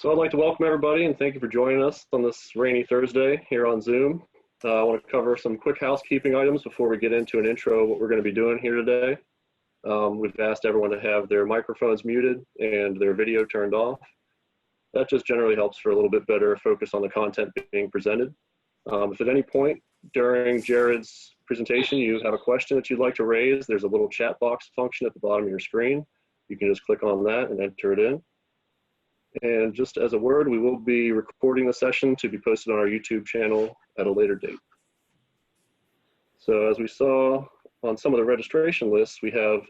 So I'd like to welcome everybody and thank you for joining us on this rainy Thursday here on Zoom. I want to cover some quick housekeeping items before we get into an intro of what we're going to be doing here today. We've asked everyone to have their microphones muted and their video turned off. That just generally helps for a little bit better focus on the content being presented. If at any point during Jerad's presentation you have a question that you'd like to raise, there's a little chat box function at the bottom of your screen. You can just click on that and enter it in. And just as a word, we will be recording the session to be posted on our YouTube channel at a later date. So as we saw on some of the registration lists, we have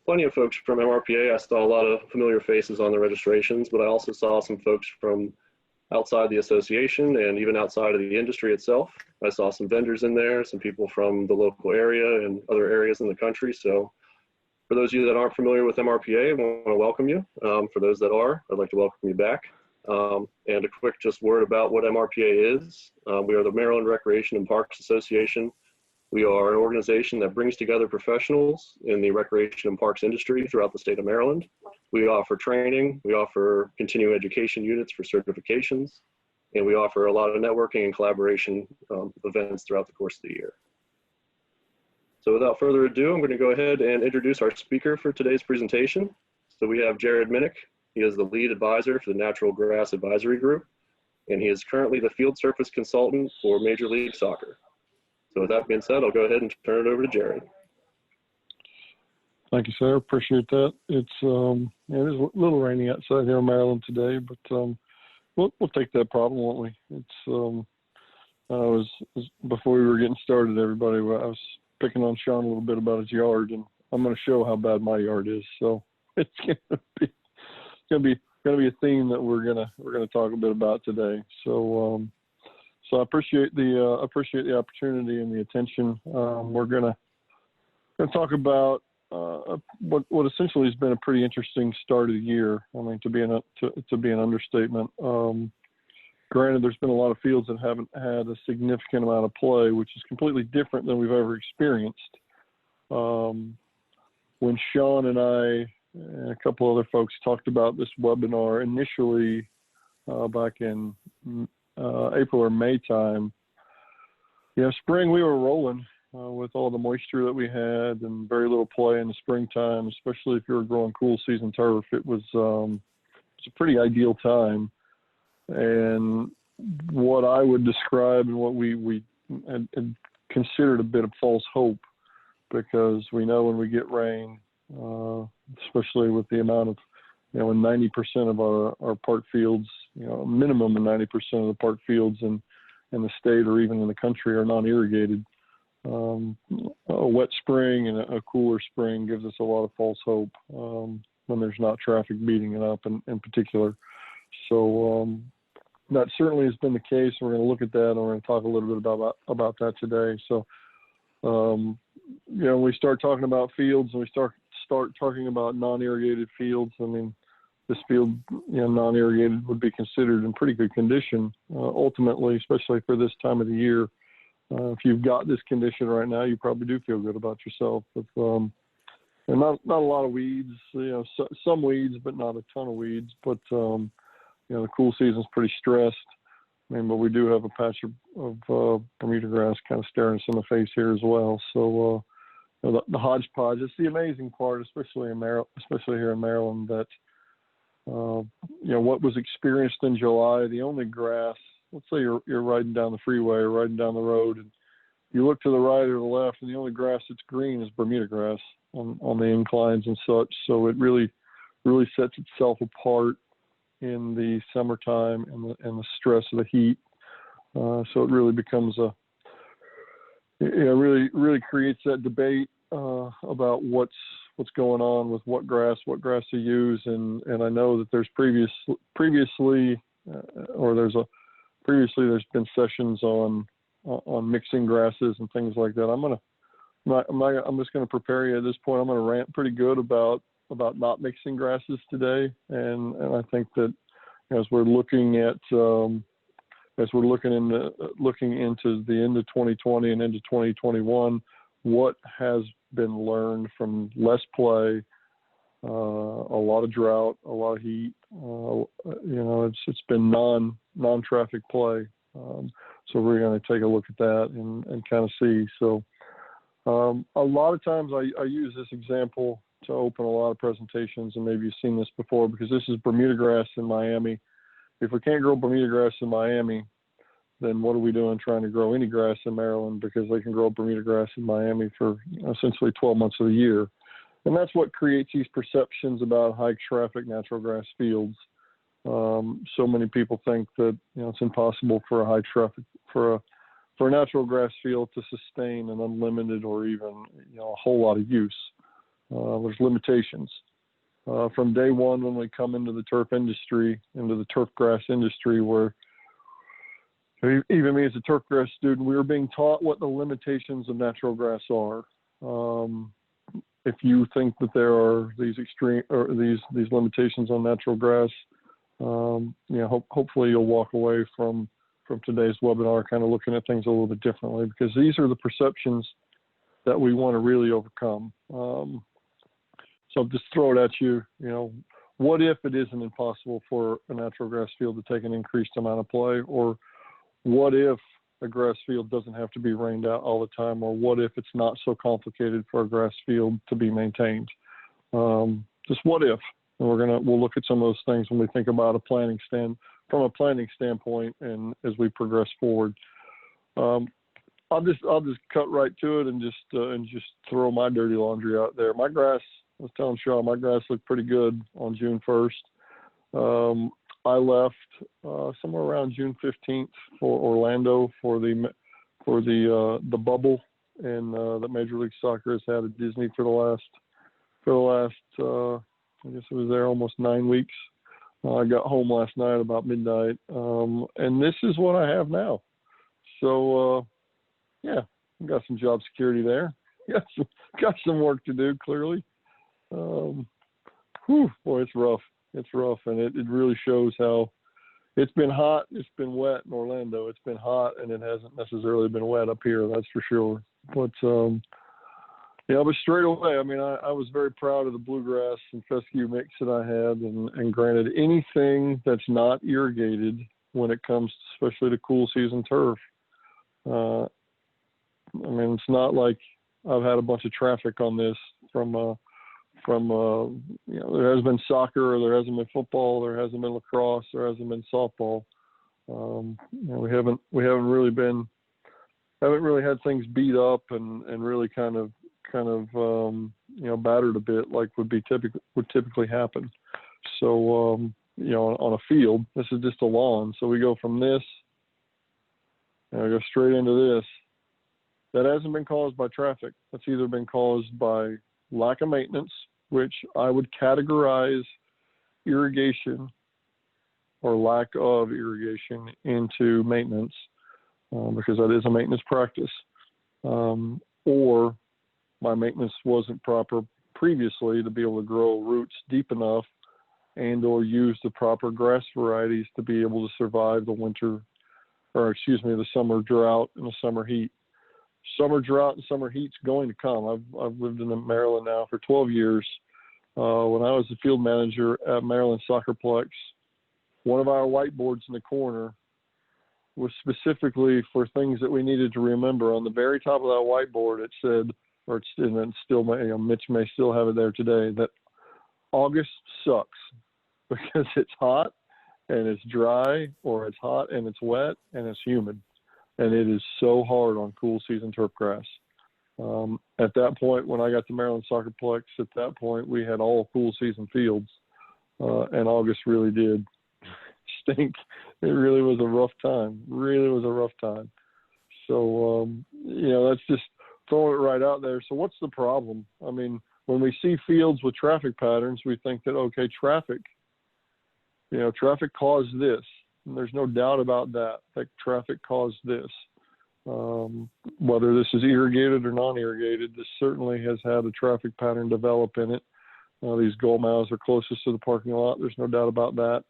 plenty of folks from MRPA. I saw a lot of familiar faces on the registrations, but I also saw some folks from outside the association and even outside of the industry itself. I saw some vendors in there, some people from the local area and other areas in the country. So for those of you that aren't familiar with MRPA, I want to welcome you. For those that are, I'd like to welcome you back. And a quick just word about what MRPA is. We are the Maryland Recreation and Parks Association. We are an organization that brings together professionals in the recreation and parks industry throughout the state of Maryland. We offer training, we offer continuing education units for certifications, and we offer a lot of networking and collaboration events throughout the course of the year. So without further ado, I'm going to go ahead and introduce our speaker for today's presentation. So we have Jerad Minnick. He is the lead advisor for the Natural Grass Advisory Group, and he is currently the field surface consultant for Major League Soccer. So with that being said, I'll go ahead and turn it over to Jerad. Thank you, sir. Appreciate that. It is a little rainy outside here in Maryland today, but we'll take that problem, won't we? Before we were getting started, everybody, I was picking on Sean a little bit about his yard, and I'm going to show how bad my yard is. So it's going to be a theme that we're going to talk a bit about today. So I appreciate the opportunity and the attention. We're going to talk about what essentially has been a pretty interesting start of the year. I mean, to be an understatement. Granted, there's been a lot of fields that haven't had a significant amount of play, which is completely different than we've ever experienced. When Sean and I and a couple other folks talked about this webinar initially back in April or May time, spring we were rolling with all the moisture that we had and very little play in the springtime, especially if you were growing cool season turf. It was a pretty ideal time. And what I would describe and what we had considered a bit of false hope, because we know when we get rain, especially with the amount of, when 90% of our park fields, a minimum of 90% of the park fields in the state or even in the country are non-irrigated. A wet spring and a cooler spring gives us a lot of false hope when there's not traffic beating it up in particular. So that certainly has been the case. We're going to look at that, and we're going to talk a little bit about that today. So, we start talking about fields, and we start talking about non-irrigated fields. I mean, this field, non-irrigated would be considered in pretty good condition, ultimately, especially for this time of the year. If you've got this condition right now, you probably do feel good about yourself. But, and not a lot of weeds, some weeds, but not a ton of weeds. But the cool season's pretty stressed. But we do have a patch of Bermuda grass kind of staring us in the face here as well. So the hodgepodge, it's the amazing part, especially here in Maryland, that what was experienced in July, the only grass. Let's say you're riding down the freeway or riding down the road, and you look to the right or the left, and the only grass that's green is Bermuda grass on the inclines and such. So it really sets itself apart in the summertime and the stress of the heat. So it really becomes really creates that debate about what's going on with what grass to use. And I know that there's previously there's been sessions on mixing grasses and things like that. I'm just going to prepare you at this point. I'm going to rant pretty good about not mixing grasses today, and I think that as we're looking into the end of 2020 and into 2021, what has been learned from less play a lot of drought, a lot of heat. It's been non-traffic play. So we're going to take a look at that and kind of see. So a lot of times I use this example to open a lot of presentations, and maybe you've seen this before, because this is Bermuda grass in Miami. If we can't grow Bermuda grass in Miami, then what are we doing trying to grow any grass in Maryland? Because they can grow Bermuda grass in Miami for essentially 12 months of the year. And that's what creates these perceptions about high traffic natural grass fields. So many people think that, it's impossible for a high traffic, for a natural grass field to sustain an unlimited or even, a whole lot of use. There's limitations. From day one, when we come into the turf industry, into the turf grass industry, where even me as a turf grass student, we were being taught what the limitations of natural grass are. If you think that there are these extreme or these limitations on natural grass, hopefully you'll walk away from today's webinar kind of looking at things a little bit differently, because these are the perceptions that we want to really overcome. So I'll just throw it at you. What if it isn't impossible for a natural grass field to take an increased amount of play, or what if a grass field doesn't have to be rained out all the time, or what if it's not so complicated for a grass field to be maintained? Just what if? And we'll look at some of those things when we think about from a planning standpoint, and as we progress forward. I'll just cut right to it and just throw my dirty laundry out there. My grass, I was telling Sean, my grass looked pretty good on June 1st. I left somewhere around June 15th for Orlando for the bubble, and that Major League Soccer has had at Disney for the last I guess it was there almost 9 weeks. I got home last night about midnight, and this is what I have now. So yeah, got some job security there. Got some work to do, clearly. Boy, it's rough. It's rough, and it really shows how it's been hot. It's been wet in Orlando. It's been hot, and it hasn't necessarily been wet up here, that's for sure. But, but straight away, I mean, I was very proud of the bluegrass and fescue mix that I had, and granted, anything that's not irrigated when it comes especially to cool season turf, I mean, it's not like I've had a bunch of traffic on this from there hasn't been soccer, or there hasn't been football, there hasn't been lacrosse, there hasn't been softball. We haven't really had things beat up and really kind of battered a bit like would typically happen. So on a field, this is just a lawn. So we go from this, and I go straight into this. That hasn't been caused by traffic. That's either been caused by lack of maintenance, which I would categorize irrigation or lack of irrigation into maintenance, because that is a maintenance practice, or my maintenance wasn't proper previously to be able to grow roots deep enough and or use the proper grass varieties to be able to survive the summer drought and the summer heat. Summer drought and summer heat's going to come. I've lived in Maryland now for 12 years. When I was the field manager at Maryland Soccerplex, one of our whiteboards in the corner was specifically for things that we needed to remember. On the very top of that whiteboard, it said, Mitch may still have it there today, that August sucks because it's hot and it's dry, or it's hot and it's wet and it's humid. And it is so hard on cool season turf grass. At that point, when I got to Maryland Soccerplex, at that point, we had all cool season fields. And August really did stink. It really was a rough time. So, that's just throwing it right out there. So what's the problem? I mean, when we see fields with traffic patterns, we think that, okay, traffic caused this. And there's no doubt about that traffic caused this. Whether this is irrigated or non-irrigated, this certainly has had a traffic pattern develop in it. These goal mouths are closest to the parking lot. There's no doubt about that.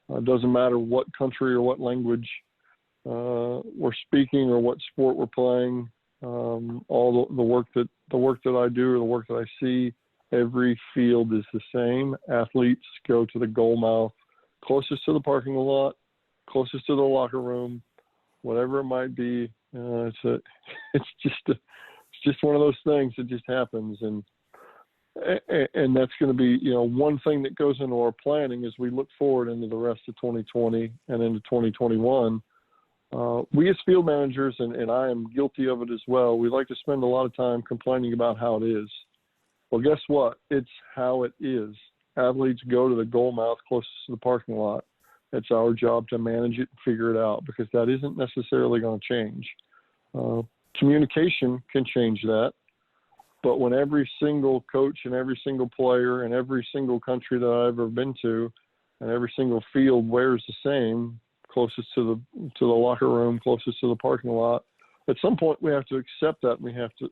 It doesn't matter what country or what language we're speaking or what sport we're playing. All the work that I do or the work that I see Every field is the same. Athletes go to the goal mouth closest to the parking lot, closest to the locker room, whatever it might be. It's just one of those things that just happens, and that's going to be, one thing that goes into our planning as we look forward into the rest of 2020 and into 2021. We as field managers, and I am guilty of it as well, we like to spend a lot of time complaining about how it is. Well, guess what? It's how it is. Athletes go to the goal mouth closest to the parking lot. It's our job to manage it and figure it out, because that isn't necessarily going to change. Communication can change that. But when every single coach and every single player and every single country that I've ever been to and every single field wears the same, closest to the locker room, closest to the parking lot, at some point we have to accept that,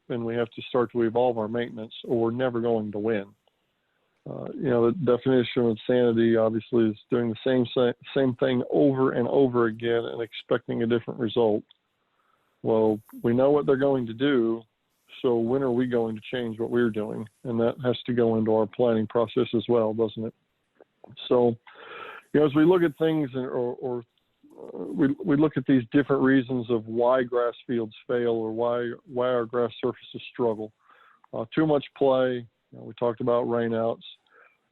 and we have to start to evolve our maintenance, or we're never going to win. The definition of insanity obviously is doing the same thing over and over again and expecting a different result. Well, we know what they're going to do, so when are we going to change what we're doing? And that has to go into our planning process as well, doesn't it? So, as we look at things, we look at these different reasons of why grass fields fail, or why our grass surfaces struggle. Too much play. We talked about rainouts.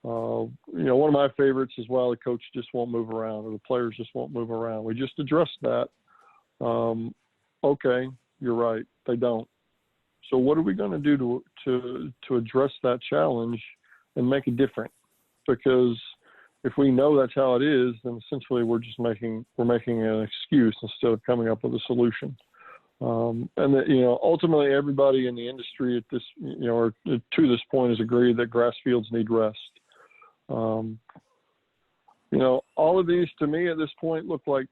One of my favorites is why the coach just won't move around, or the players just won't move around. We just addressed that. Okay, you're right. They don't. So what are we going to do to address that challenge and make it different? Because if we know that's how it is, then essentially we're making an excuse instead of coming up with a solution. And that, ultimately everybody in the industry at this, or to this point, has agreed that grass fields need rest. All of these to me at this point look like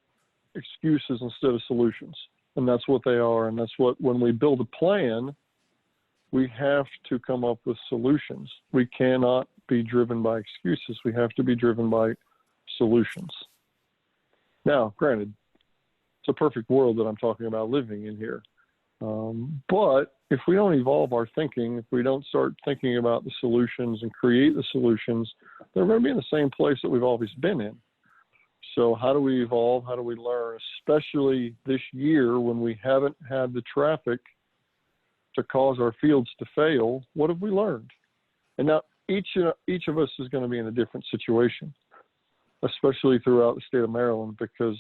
excuses instead of solutions, and that's what they are. And that's what, when we build a plan, we have to come up with solutions. We cannot be driven by excuses. We have to be driven by solutions. Now, granted, it's a perfect world that I'm talking about living in here. But if we don't evolve our thinking, if we don't start thinking about the solutions and create the solutions, they're going to be in the same place that we've always been in. So how do we evolve? How do we learn? Especially this year when we haven't had the traffic to cause our fields to fail, what have we learned? And now each of us is going to be in a different situation, especially throughout the state of Maryland, because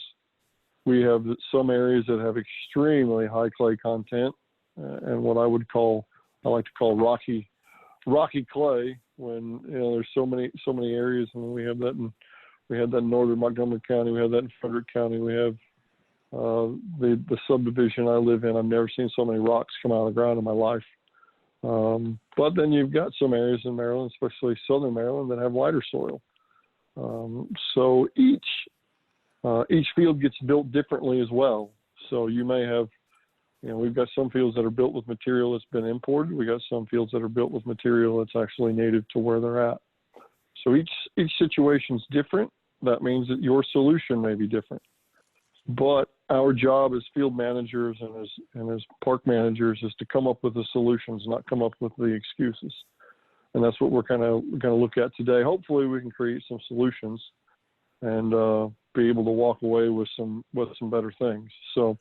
we have some areas that have extremely high clay content, and what I like to call rocky clay. When there's so many areas, and we had that in northern Montgomery County, we have that in Frederick County, we have the subdivision I live in. I've never seen so many rocks come out of the ground in my life. But then you've got some areas in Maryland, especially southern Maryland, that have lighter soil. So each field gets built differently as well. So you may have, we've got some fields that are built with material that's been imported. We got some fields that are built with material that's actually native to where they're at. So each situation's different. That means that your solution may be different. But our job as field managers and as park managers is to come up with the solutions, not come up with the excuses. And that's what we're kind of going to look at today. Hopefully we can create some solutions and be able to walk away with some better things. So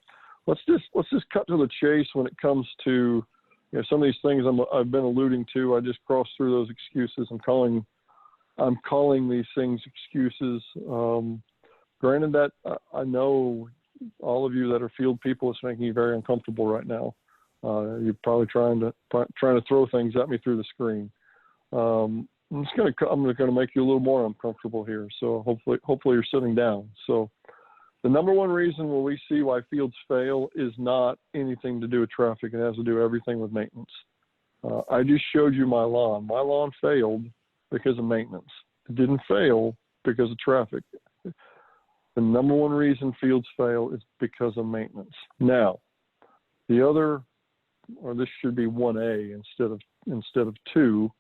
let's just cut to the chase when it comes to some of these things I've been alluding to. I just crossed through those excuses. I'm calling these things excuses. Granted that I know all of you that are field people, it's making you very uncomfortable right now. You're probably trying to throw things at me through the screen. I'm going to make you a little more uncomfortable here. So hopefully you're sitting down. So the number one reason when we see why fields fail is not anything to do with traffic. It has to do everything with maintenance. I just showed you my lawn. My lawn failed because of maintenance. It didn't fail because of traffic. The number one reason fields fail is because of maintenance. Now, the other, or this should be 1A instead of 2,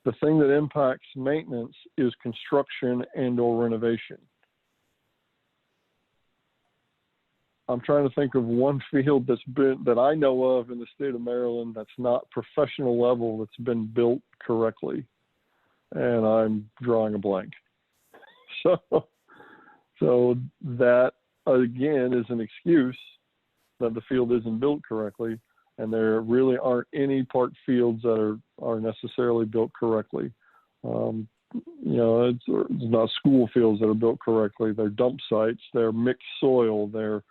the thing that impacts maintenance is construction and or renovation. I'm trying to think of one field that I know of in the state of Maryland that's not professional level that's been built correctly, and I'm drawing a blank. So that again is an excuse that the field isn't built correctly, and there really aren't any park fields that are necessarily built correctly. It's not school fields that are built correctly. They're dump sites. They're mixed soil. They're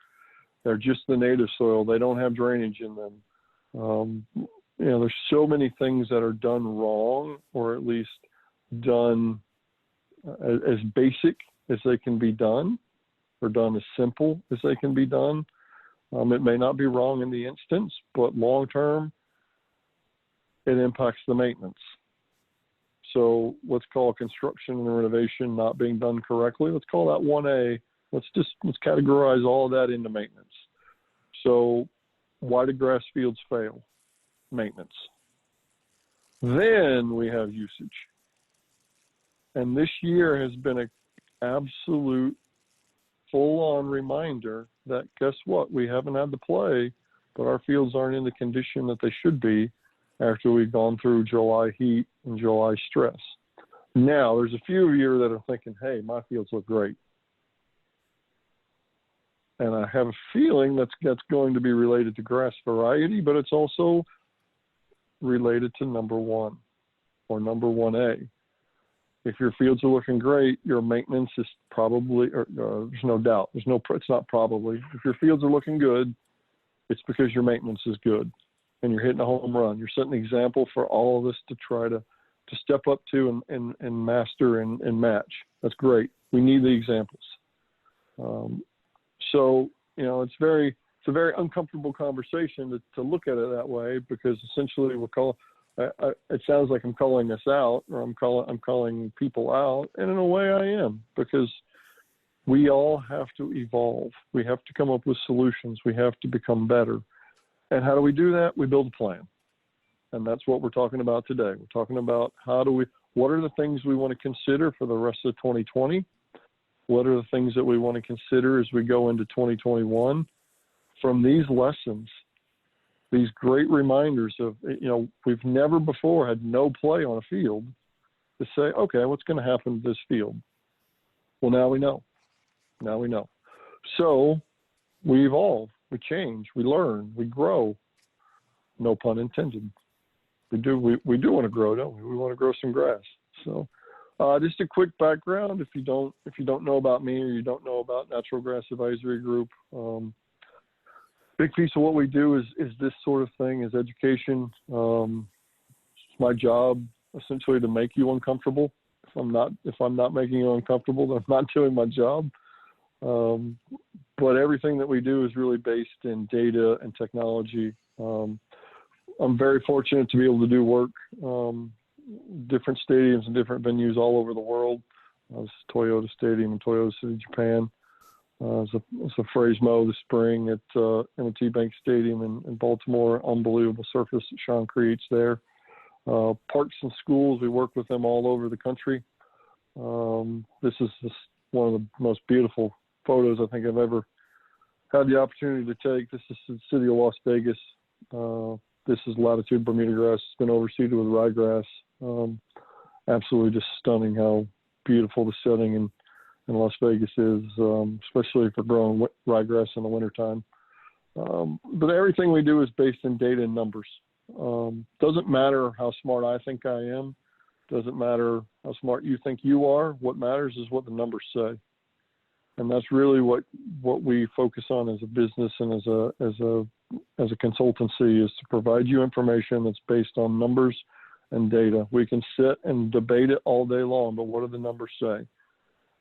just the native soil. They don't have drainage in them. There's so many things that are done wrong, or at least done as basic as they can be done, or done as simple as they can be done. It may not be wrong in the instance, but long term, it impacts the maintenance. So let's call construction and renovation not being done correctly. Let's call that 1A. Let's categorize all of that into maintenance. So why do grass fields fail? Maintenance. Then we have usage. And this year has been an absolute full-on reminder that guess what? We haven't had the play, but our fields aren't in the condition that they should be after we've gone through July heat and July stress. Now, there's a few of you that are thinking, hey, my fields look great. And I have a feeling that's going to be related to grass variety, but it's also related to number one, or number 1A. If your fields are looking great, your maintenance is probably, there's no doubt. It's not probably. If your fields are looking good, it's because your maintenance is good and you're hitting a home run. You're setting an example for all of us to try to step up to and master and match. That's great. We need the examples. It's a very uncomfortable conversation to look at it that way, because essentially it sounds like I'm calling us out, or I'm calling people out, and in a way I am, because we all have to evolve. We have to come up with solutions. We have to become better. And how do we do that? We build a plan. And that's what we're talking about today. We're talking about what are the things we want to consider for the rest of 2020? What are the things that we want to consider as we go into 2021? From these lessons, these great reminders of, we've never before had no play on a field to say, okay, what's going to happen to this field? Well, now we know. So we evolve, we change, we learn, we grow. No pun intended. We do want to grow, don't we? We want to grow some grass. So just a quick background, if you don't know about me, or you don't know about Natural Grass Advisory Group, big piece of what we do is this sort of thing, is education. It's my job essentially to make you uncomfortable. If I'm not making you uncomfortable, then I'm not doing my job. But everything that we do is really based in data and technology. I'm very fortunate to be able to do work, different stadiums and different venues all over the world. It's Toyota Stadium in Toyota City, Japan. It's a Phrasmo this spring at M&T Bank Stadium in Baltimore. Unbelievable surface that Sean creates there. Parks and schools, we work with them all over the country. This is just one of the most beautiful photos I think I've ever had the opportunity to take. This is the city of Las Vegas. This is latitude Bermuda grass. It's been overseeded with ryegrass. Absolutely just stunning how beautiful the setting in Las Vegas is, especially for growing ryegrass in the wintertime. But everything we do is based in data and numbers. Doesn't matter how smart I think I am. Doesn't matter how smart you think you are. What matters is what the numbers say. And that's really what we focus on as a business and as a consultancy, is to provide you information that's based on numbers and data. We can sit and debate it all day long, but what do the numbers say?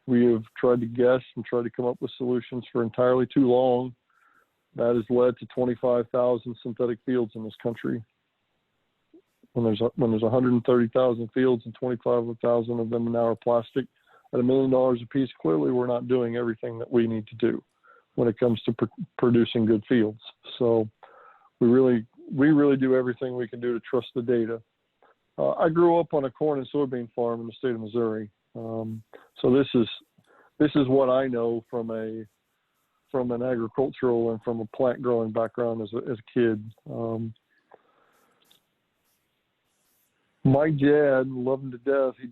We have tried to guess and try to come up with solutions for entirely too long. That has led to 25,000 synthetic fields in this country. When there's 130,000 fields and 25,000 of them now are plastic at $1 million a piece, clearly we're not doing everything that we need to do when it comes to producing good fields. So we really do everything we can do to trust the data. I grew up on a corn and soybean farm in the state of Missouri. So this is what I know from a from an agricultural and from a plant growing background as a kid. My dad, love him to death. He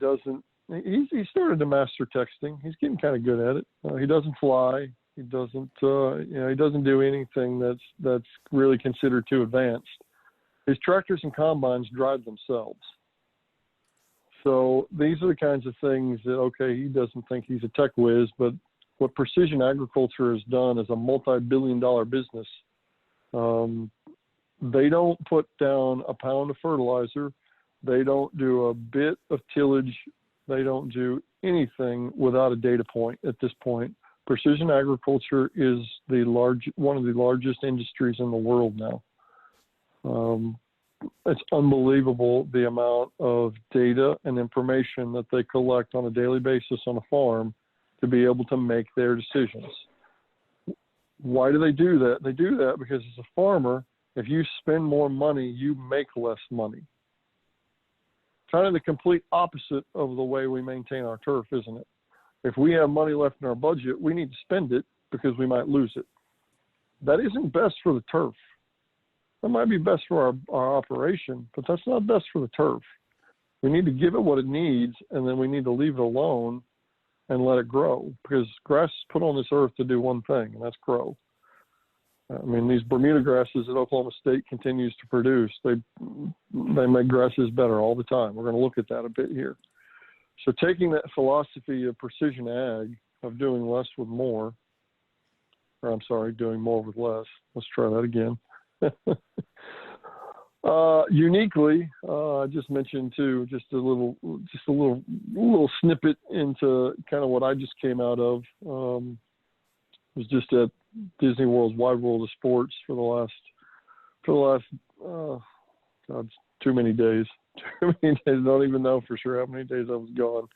started to master texting. He's getting kind of good at it. He doesn't fly. He doesn't, he doesn't do anything that's really considered too advanced. His tractors and combines drive themselves. So these are the kinds of things that, okay, he doesn't think he's a tech whiz, but what precision agriculture has done is a multi-billion-dollar business. They don't put down a pound of fertilizer. They don't do a bit of tillage. They don't do anything without a data point at this point. Precision agriculture is one of the largest industries in the world now. It's unbelievable the amount of data and information that they collect on a daily basis on a farm to be able to make their decisions. Why do they do that? They do that because as a farmer, if you spend more money, you make less money. Kind of the complete opposite of the way we maintain our turf, isn't it? If we have money left in our budget, we need to spend it because we might lose it. That isn't best for the turf. That might be best for our operation, but that's not best for the turf. We need to give it what it needs, and then we need to leave it alone and let it grow, because grass is put on this earth to do one thing, and that's grow. I mean, these Bermuda grasses that Oklahoma State continues to produce, they make grasses better all the time. We're going to look at that a bit here. So taking that philosophy of precision ag, of doing less with more, or I'm sorry, doing more with less. Let's try that again. Uniquely, I just mentioned too, just a little snippet into kind of what I just came out of. Was just at Disney World's Wide World of Sports for the last God, too many days. Too many days. I don't even know for sure how many days I was gone.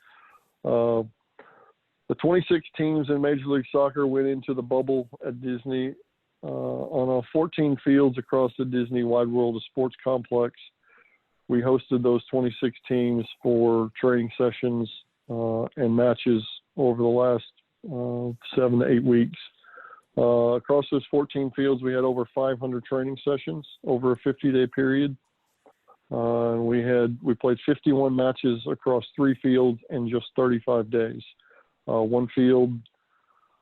The 26 teams in Major League Soccer went into the bubble at Disney on 14 fields across the Disney Wide World of Sports complex. We hosted those 26 teams for training sessions and matches over the last 7 to 8 weeks. Across those 14 fields, we had over 500 training sessions over a 50-day period. We played 51 matches across 3 fields in just 35 days. One field,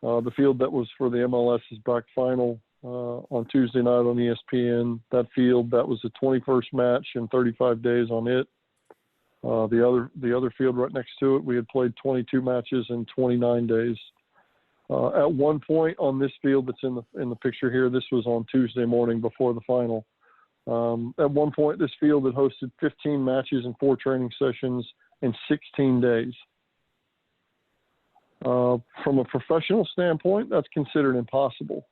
the field that was for the MLS's back final on Tuesday night on ESPN, that field, that was the 21st match in 35 days on it. The other field right next to it, we had played 22 matches in 29 days. At one point on this field that's in the picture here, this was on Tuesday morning before the final. At one point, this field had hosted 15 matches and 4 training sessions in 16 days. From a professional standpoint, that's considered impossible.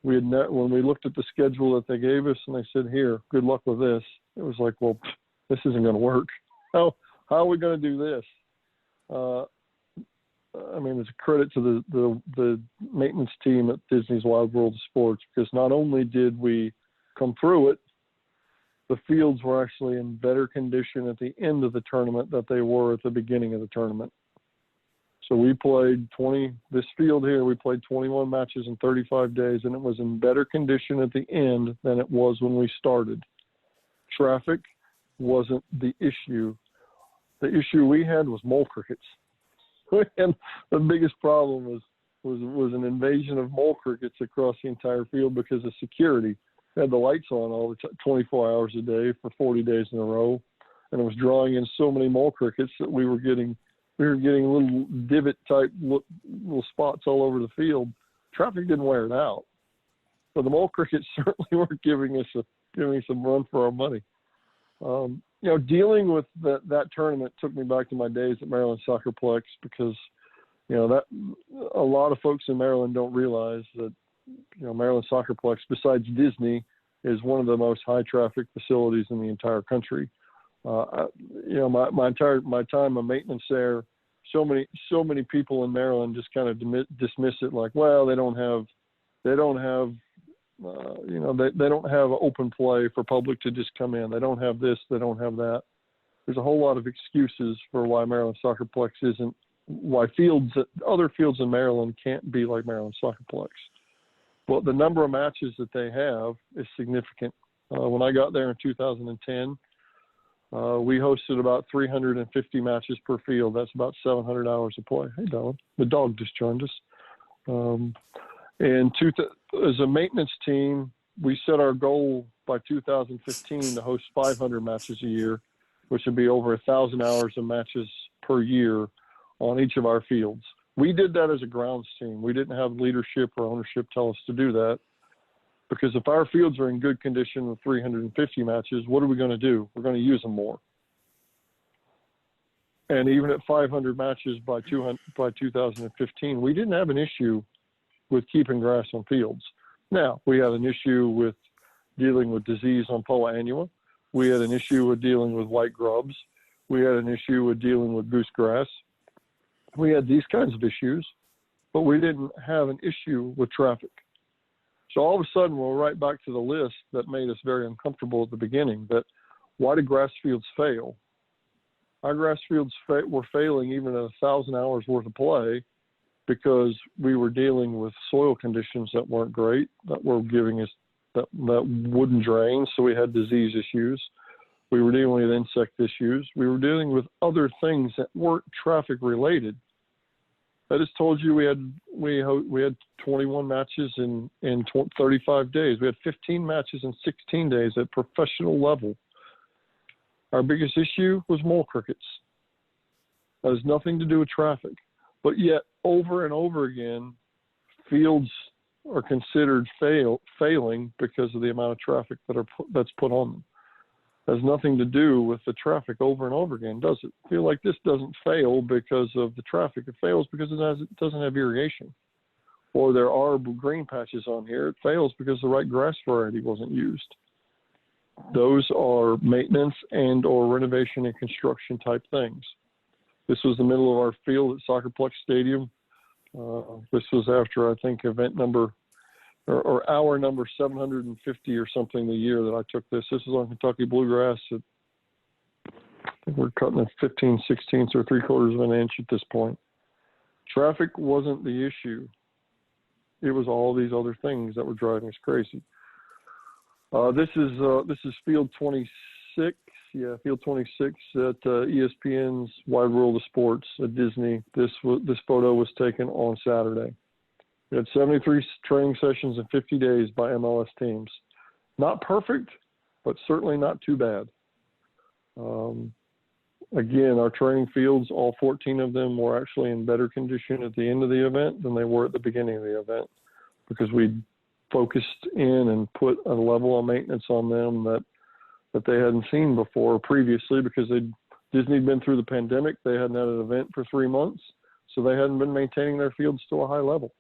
When we looked at the schedule that they gave us and they said, "Here, good luck with this," it was like, well, this isn't going to work. How are we going to do this? I mean, it's a credit to the maintenance team at Disney's Wide World of Sports, because not only did we come through it, the fields were actually in better condition at the end of the tournament than they were at the beginning of the tournament. So we played this field here, we played 21 matches in 35 days, and it was in better condition at the end than it was when we started. Traffic wasn't the issue. The issue we had was mole crickets. And the biggest problem was an invasion of mole crickets across the entire field because of security. They had the lights on all the 24 hours a day for 40 days in a row, and it was drawing in so many mole crickets that we were getting little divot type little spots all over the field. Traffic didn't wear it out, but the mole crickets certainly weren't giving us some run for our money. Dealing with that tournament took me back to my days at Maryland Soccerplex, because that a lot of folks in Maryland don't realize that Maryland Soccerplex, besides Disney, is one of the most high traffic facilities in the entire country. My time of maintenance there, so many people in Maryland just kind of dismiss it like, well, they don't have open play for public to just come in. They don't have this, they don't have that. There's a whole lot of excuses for why Maryland Soccerplex isn't other fields in Maryland can't be like Maryland Soccerplex. Well, the number of matches that they have is significant. When I got there in 2010, we hosted about 350 matches per field. That's about 700 hours of play. Hey, Dylan, the dog just joined us. As a maintenance team, we set our goal by 2015 to host 500 matches a year, which would be over 1,000 hours of matches per year on each of our fields. We did that as a grounds team. We didn't have leadership or ownership tell us to do that, because if our fields are in good condition with 350 matches, what are we going to do? We're going to use them more. And even at 500 matches by 2015, we didn't have an issue with keeping grass on fields. Now, we had an issue with dealing with disease on Poa annua. We had an issue with dealing with white grubs. We had an issue with dealing with goosegrass. We had these kinds of issues, but we didn't have an issue with traffic. So all of a sudden, we're right back to the list that made us very uncomfortable at the beginning, that why do grass fields fail? Our grass fields were failing even at 1,000 hours worth of play because we were dealing with soil conditions that weren't great, that were giving us that wouldn't drain, so we had disease issues. We were dealing with insect issues. We were dealing with other things that weren't traffic related. I just told you we had 21 matches in 35 days. We had 15 matches in 16 days at professional level. Our biggest issue was mole crickets. That has nothing to do with traffic. But yet, over and over again, fields are considered failing because of the amount of traffic that's put on them. It has nothing to do with the traffic over and over again, does it? I feel like this doesn't fail because of the traffic. It fails because it doesn't have irrigation. Or there are green patches on here. It fails because the right grass variety wasn't used. Those are maintenance and or renovation and construction type things. This was the middle of our field at Soccerplex Stadium. This was after, I think, event number or hour number 750 or something the year that I took this. This is on Kentucky Bluegrass. I think we're cutting at 15/16 or 3/4 of an inch at this point. Traffic wasn't the issue. It was all these other things that were driving us crazy. This is field 26. Yeah, field 26 at ESPN's Wide World of Sports at Disney. This photo was taken on Saturday. We had 73 training sessions in 50 days by MLS teams. Not perfect, but certainly not too bad. Again, our training fields, all 14 of them were actually in better condition at the end of the event than they were at the beginning of the event, because we focused in and put a level of maintenance on them that they hadn't seen before previously, because Disney had been through the pandemic. They hadn't had an event for 3 months, so they hadn't been maintaining their fields to a high level.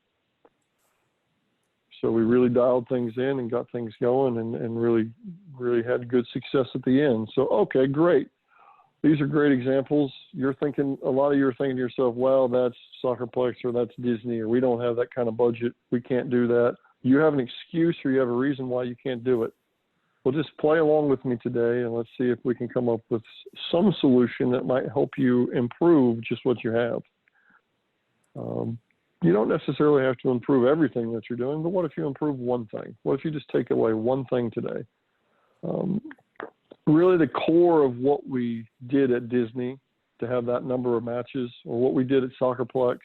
So we really dialed things in and got things going and really had good success at the end. So, okay, great. These are great examples. A lot of you are thinking to yourself, well, that's Soccerplex or that's Disney, or we don't have that kind of budget. We can't do that. You have an excuse or you have a reason why you can't do it. Well, just play along with me today and let's see if we can come up with some solution that might help you improve just what you have. You don't necessarily have to improve everything that you're doing, but what if you improve one thing? What if you just take away one thing today? Really the core of what we did at Disney to have that number of matches, or what we did at Soccerplex,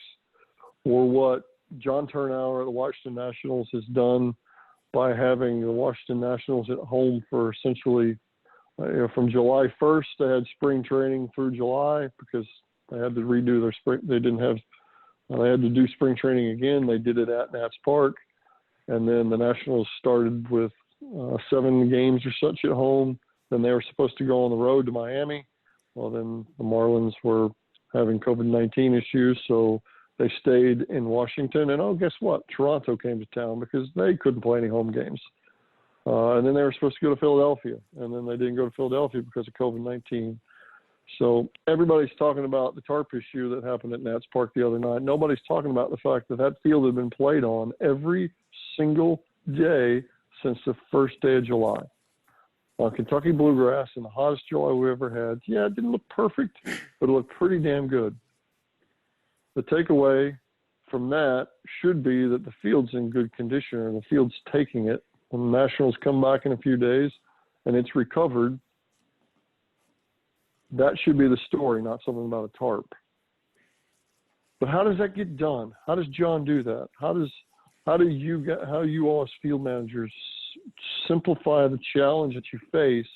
or what John Turnauer at the Washington Nationals has done by having the Washington Nationals at home for essentially, from July 1st, they had spring training through July because they had to redo their spring. They had to do spring training again. They did it at Nats Park. And then the Nationals started with 7 games or such at home. Then they were supposed to go on the road to Miami. Well, then the Marlins were having COVID-19 issues, so they stayed in Washington. And, guess what? Toronto came to town because they couldn't play any home games. And then they were supposed to go to Philadelphia. And then they didn't go to Philadelphia because of COVID-19. So everybody's talking about the tarp issue that happened at Nats Park the other night. Nobody's talking about the fact that field had been played on every single day since the first day of July. On Kentucky Bluegrass in the hottest July we ever had. Yeah, it didn't look perfect, but it looked pretty damn good. The takeaway from that should be that the field's in good condition, or the field's taking it. When the Nationals come back in a few days and it's recovered, that should be the story, not something about a tarp. But how does that get done? How does John do that? How do you all as field managers simplify the challenge that you face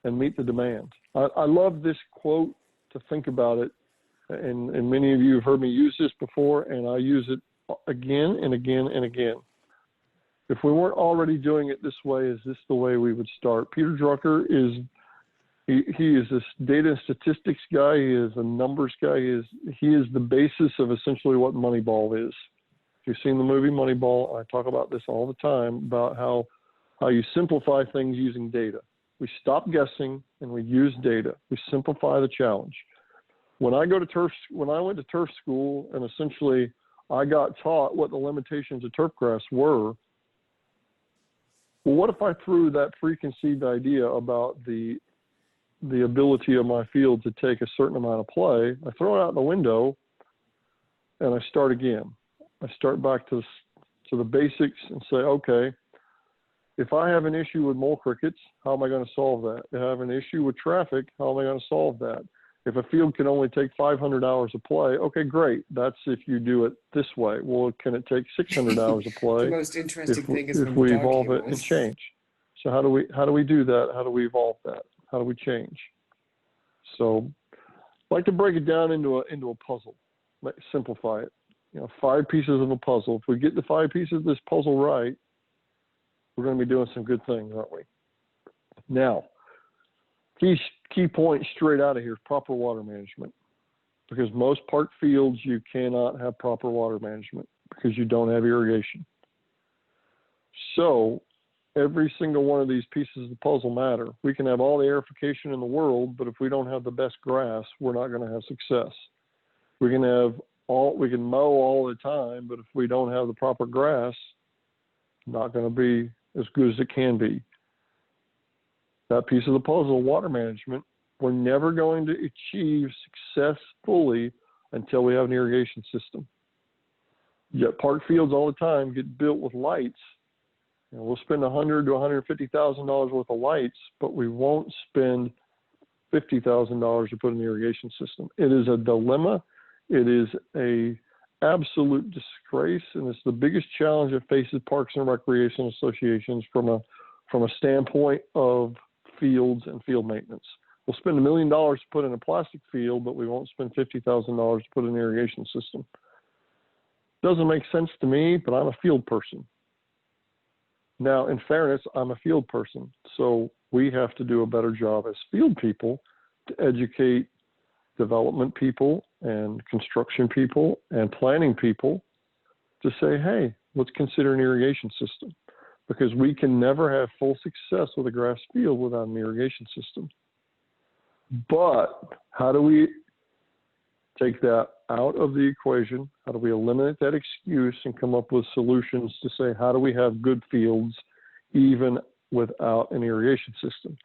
and meet the demand? I love this quote to think about it, and many of you have heard me use this before, and I use it again and again and again. If we weren't already doing it this way, is this the way we would start? Peter Drucker he is this data and statistics guy. He is a numbers guy. He is the basis of essentially what Moneyball is. If you've seen the movie Moneyball, I talk about this all the time, about how you simplify things using data. We stop guessing and we use data. We simplify the challenge. When I went to turf school, and essentially I got taught what the limitations of turf grass were, well, what if I threw that preconceived idea about the ability of my field to take a certain amount of play? I throw it out the window and I start again. I start back to the basics and say, okay, if I have an issue with mole crickets, how am I going to solve that? If I have an issue with traffic, how am I going to solve that? If a field can only take 500 hours of play, okay, great. That's if you do it this way. Well, can it take 600 hours of play? The most interesting thing is if we evolve it and change. So how do we do that? How do we evolve that? How do we change? So I like to break it down into a puzzle, simplify it. 5 pieces of a puzzle. If we get the 5 pieces of this puzzle right, we're going to be doing some good things, aren't we? Now, key point straight out of here is proper water management. Because most park fields, you cannot have proper water management because you don't have irrigation. So every single one of these pieces of the puzzle matter. We can have all the aerification in the world, but if we don't have the best grass, we're not going to have success. We can mow all the time, but if we don't have the proper grass, not going to be as good as it can be. That piece of the puzzle, water management, we're never going to achieve success fully until we have an irrigation system. Yet park fields all the time get built with lights. We'll spend $100,000 to $150,000 worth of lights, but we won't spend $50,000 to put an irrigation system. It is a dilemma. It is a absolute disgrace, and it's the biggest challenge that faces parks and recreation associations from a standpoint of fields and field maintenance. We'll spend $1 million to put in a plastic field, but we won't spend $50,000 to put in an irrigation system. Doesn't make sense to me, but I'm a field person. Now, in fairness, I'm a field person, so we have to do a better job as field people to educate development people and construction people and planning people to say, hey, let's consider an irrigation system, because we can never have full success with a grass field without an irrigation system. But how do we take that out of the equation? How do we eliminate that excuse and come up with solutions to say, how do we have good fields even without an irrigation system?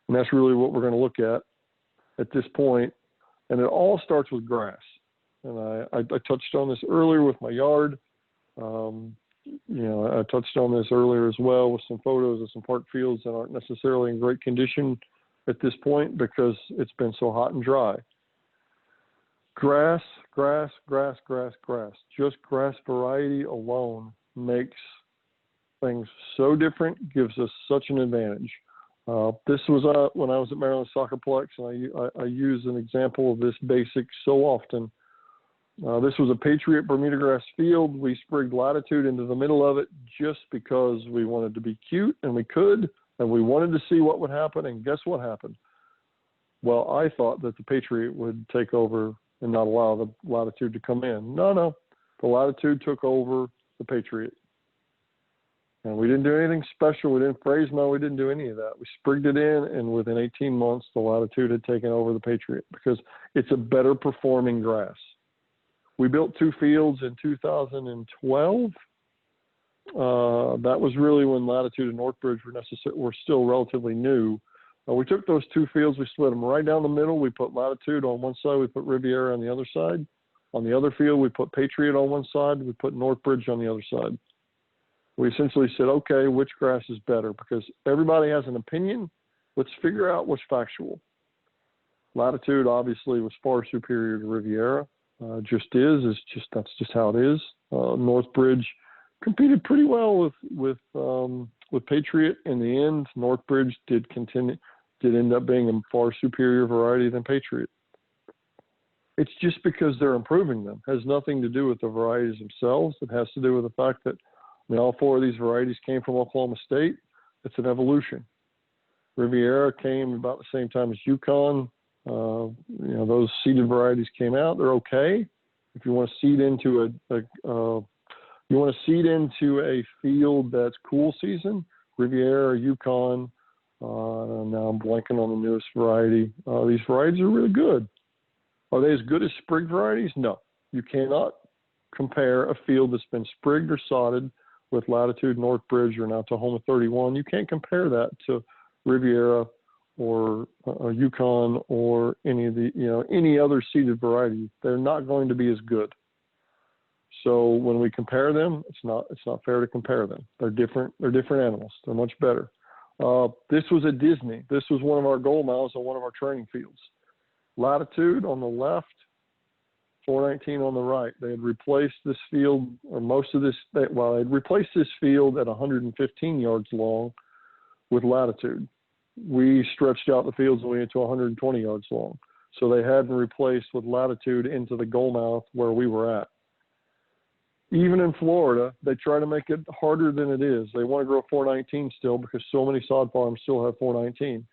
And that's really what we're going to look at this point. And it all starts with grass. And I touched on this earlier with my yard. I touched on this earlier as well with some photos of some park fields that aren't necessarily in great condition at this point because it's been so hot and dry. Grass. Just grass variety alone makes things so different, gives us such an advantage. This was when I was at Maryland Soccerplex, and I use an example of this basic so often. This was a Patriot Bermuda grass field. We sprigged Latitude into the middle of it just because we wanted to be cute, and we could, and we wanted to see what would happen, and guess what happened? Well, I thought that the Patriot would take over and not allow the Latitude to come in. No. The Latitude took over the Patriot. And we didn't do anything special. We didn't phrase mow. We didn't do any of that. We sprigged it in, and within 18 months, the Latitude had taken over the Patriot because it's a better performing grass. We built 2 fields in 2012. That was really when Latitude and Northbridge were still relatively new. We took those 2 fields, we split them right down the middle. We put Latitude on one side, we put Riviera on the other side. On the other field, we put Patriot on one side, we put Northbridge on the other side. We essentially said, okay, which grass is better? Because everybody has an opinion. Let's figure out what's factual. Latitude obviously was far superior to Riviera. That's just how it is. Northbridge competed pretty well with Patriot in the end. Northbridge did end up being a far superior variety than Patriot. It's just because they're improving them. It has nothing to do with the varieties themselves. It has to do with the fact that all 4 of these varieties came from Oklahoma State. It's an evolution. Riviera came about the same time as Yukon. Those seeded varieties came out. They're okay. If you want to seed into a field that's cool season, Riviera, Yukon. Now I'm blanking on the newest variety. These varieties are really good. Are they as good as sprig varieties? No. You cannot compare a field that's been sprigged or sodded with Latitude, Northbridge, or now Tahoma 31. You can't compare that to Riviera or Yukon or any other seeded variety. They're not going to be as good. So when we compare them, it's not fair to compare them. They're different animals. They're much better. This was at Disney. This was one of our gold mounts on one of our training fields. Latitude on the left, 419 on the right. They had replaced this field, or most of this, they'd replaced this field at 115 yards long with Latitude. We stretched out the fields and we went to 120 yards long. So they hadn't replaced with Latitude into the gold mouth where we were at. Even in Florida, they try to make it harder than it is. They want to grow 419 still because so many sod farms still have 419.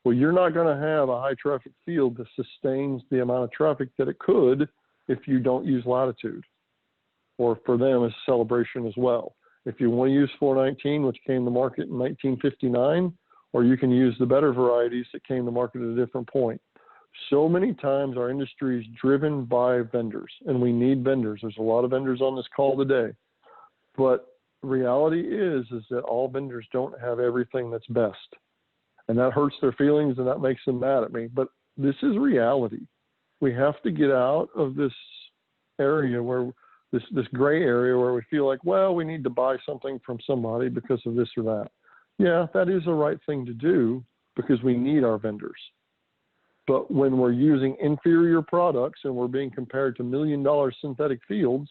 Well, you're not going to have a high traffic field that sustains the amount of traffic that it could if you don't use Latitude, or for them, it's a celebration as well. If you want to use 419, which came to market in 1959, or you can use the better varieties that came to market at a different point. So many times our industry is driven by vendors, and we need vendors. There's a lot of vendors on this call today. But reality is that all vendors don't have everything that's best. And that hurts their feelings and that makes them mad at me. But this is reality. We have to get out of this area where this gray area where we feel like, well, we need to buy something from somebody because of this or that. Yeah, that is the right thing to do because we need our vendors. But when we're using inferior products and we're being compared to $1 million synthetic fields,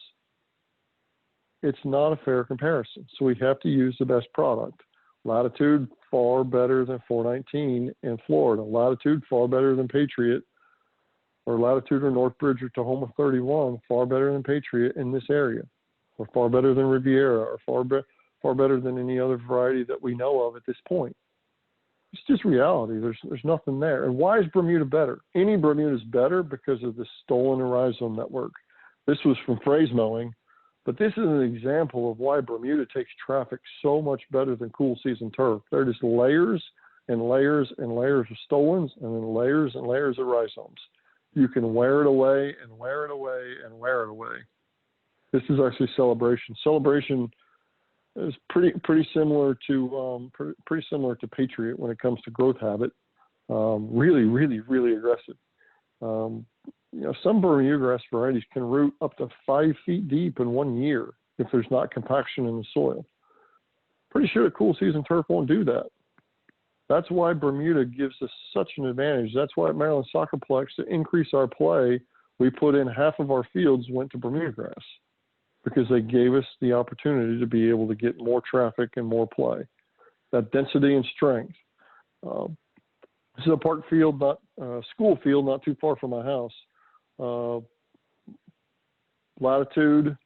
it's not a fair comparison. So we have to use the best product. Latitude, far better than 419 in Florida. Latitude, far better than Patriot, or Latitude or Northbridge or Tahoma 31, far better than Patriot in this area, or far better than Riviera, or far better than any other variety that we know of at this point. It's just reality. There's nothing there. And why is Bermuda better? Any Bermuda is better because of the stolen and rhizome network. This was from phrase mowing, but this is an example of why Bermuda takes traffic so much better than cool season turf. They're just layers and layers and layers of stolons, and then layers and layers of rhizomes. You can wear it away and wear it away and wear it away. This is actually Celebration. Celebration is pretty similar to Patriot when it comes to growth habit. Really aggressive. Some Bermuda grass varieties can root up to 5 feet deep in 1 year if there's not compaction in the soil. Pretty sure a cool season turf won't do that. That's why Bermuda gives us such an advantage. That's why at Maryland Soccerplex, to increase our play, we put in half of our fields went to Bermuda grass, because they gave us the opportunity to be able to get more traffic and more play. That density and strength. This is a park field, school field, not too far from my house. Latitude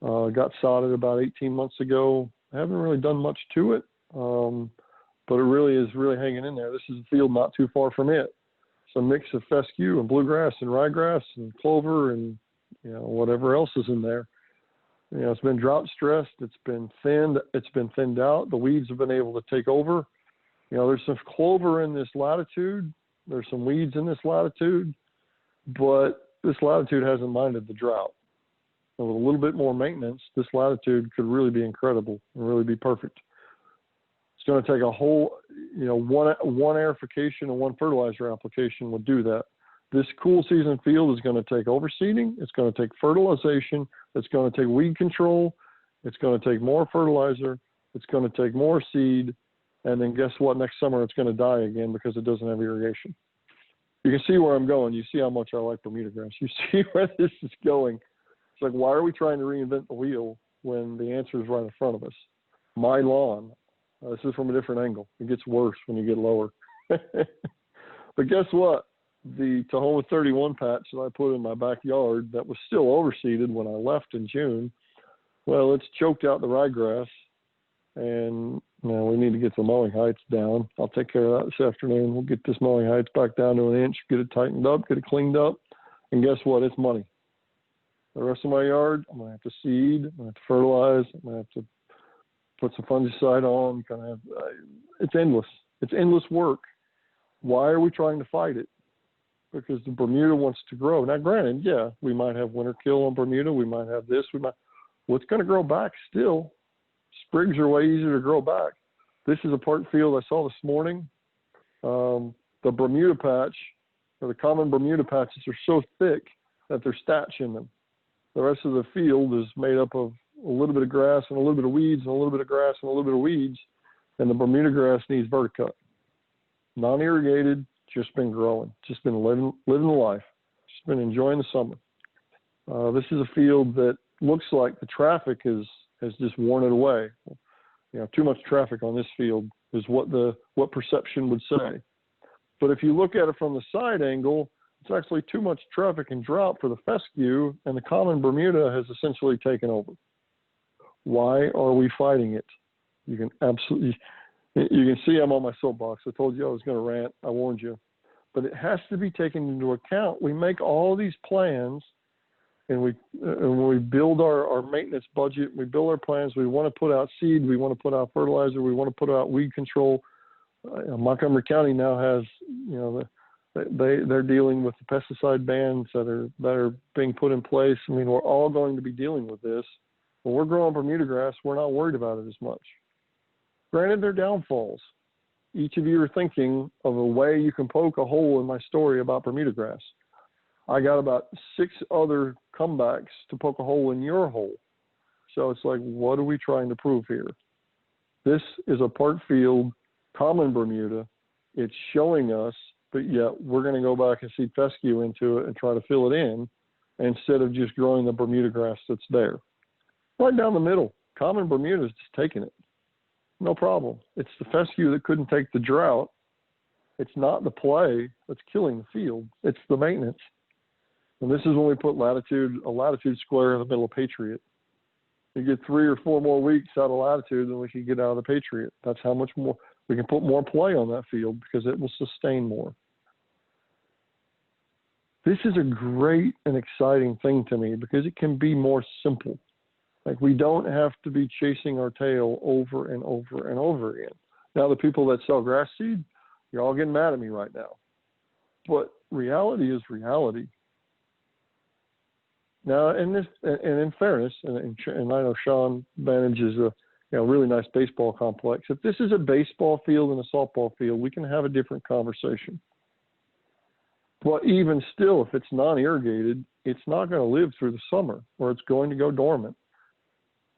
got sodded about 18 months ago. I haven't really done much to it, but it really is hanging in there. This is a field not too far from it. It's a mix of fescue and bluegrass and ryegrass and clover and whatever else is in there. It's been drought stressed. It's been thinned out. The weeds have been able to take over. There's some clover in this Latitude. There's some weeds in this Latitude, but this Latitude hasn't minded the drought. And with a little bit more maintenance, this Latitude could really be incredible and really be perfect. It's going to take a whole, one aerification and one fertilizer application would do that. This cool season field is going to take overseeding. It's going to take fertilization. It's going to take weed control. It's going to take more fertilizer. It's going to take more seed. And then guess what? Next summer, it's going to die again because it doesn't have irrigation. You can see where I'm going. You see how much I like Bermuda grass. You see where this is going. It's like, why are we trying to reinvent the wheel when the answer is right in front of us? My lawn. This is from a different angle. It gets worse when you get lower. But guess what? The Tahoma 31 patch that I put in my backyard that was still overseeded when I left in June, well, it's choked out the ryegrass, and we need to get the mowing heights down. I'll take care of that this afternoon. We'll get this mowing heights back down to an inch, get it tightened up, get it cleaned up, and guess what? It's money. The rest of my yard, I'm going to have to seed, I'm going to have to fertilize, I'm going to have to put some fungicide on. It's endless. It's endless work. Why are we trying to fight it? Because the Bermuda wants to grow. Now, granted, yeah, we might have winter kill on Bermuda. We might have this. What's going to grow back still? Sprigs are way easier to grow back. This is a part field I saw this morning. The Bermuda patch, or the common Bermuda patches, are so thick that there's thatch in them. The rest of the field is made up of a little bit of grass and a little bit of weeds and a little bit of grass and a little bit of weeds, and the Bermuda grass needs verticut. Non-irrigated, just been growing, just been living the life, just been enjoying the summer. This is a field that looks like the traffic has just worn it away. Too much traffic on this field is what perception would say. But if you look at it from the side angle, it's actually too much traffic and drought for the fescue, and the common Bermuda has essentially taken over. Why are we fighting it? You can see I'm on my soapbox. I told you I was going to rant. I warned you. But it has to be taken into account. We make all these plans, and we build our maintenance budget. We build our plans. We want to put out seed. We want to put out fertilizer. We want to put out weed control. Montgomery County now has, they're dealing with the pesticide bans that are being put in place. I mean, we're all going to be dealing with this. When we're growing Bermuda grass, we're not worried about it as much. Granted, there are downfalls. Each of you are thinking of a way you can poke a hole in my story about Bermuda grass. I got about 6 other comebacks to poke a hole in your hole. So it's like, what are we trying to prove here? This is a part field, common Bermuda. It's showing us, but yet we're going to go back and seed fescue into it and try to fill it in instead of just growing the Bermuda grass that's there. Right down the middle, common Bermuda is just taking it. No problem. It's the fescue that couldn't take the drought. It's not the play that's killing the field. It's the maintenance. And this is when we put a latitude square in the middle of Patriot. You get 3 or 4 more weeks out of latitude than we can get out of the Patriot. That's how much more we can put more play on that field because it will sustain more. This is a great and exciting thing to me because it can be more simple. Like, we don't have to be chasing our tail over and over and over again. Now, the people that sell grass seed, you're all getting mad at me right now. But reality is reality. Now, and in fairness, and I know Sean manages a really nice baseball complex. If this is a baseball field and a softball field, we can have a different conversation. But even still, if it's non-irrigated, it's not going to live through the summer, or it's going to go dormant.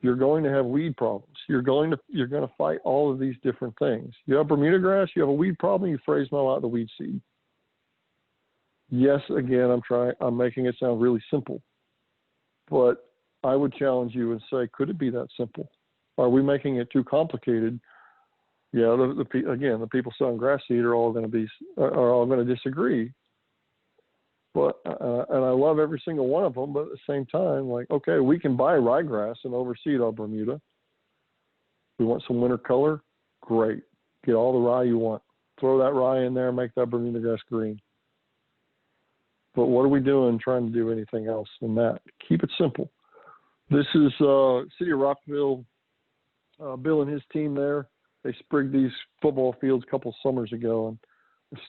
You're going to have weed problems. You're going to fight all of these different things. You have Bermuda grass, you have a weed problem, you phrase mow out the weed seed. Yes, again, I'm making it sound really simple. But I would challenge you and say, could it be that simple? Are we making it too complicated? Yeah, the people selling grass seed are all going to disagree. But and I love every single one of them. But at the same time, like, okay, we can buy ryegrass and overseed our Bermuda. We want some winter color, great. Get all the rye you want. Throw that rye in there, make that Bermuda grass green. But what are we doing trying to do anything else than that? Keep it simple. This is City of Rockville. Bill and his team there, they sprigged these football fields a couple summers ago, and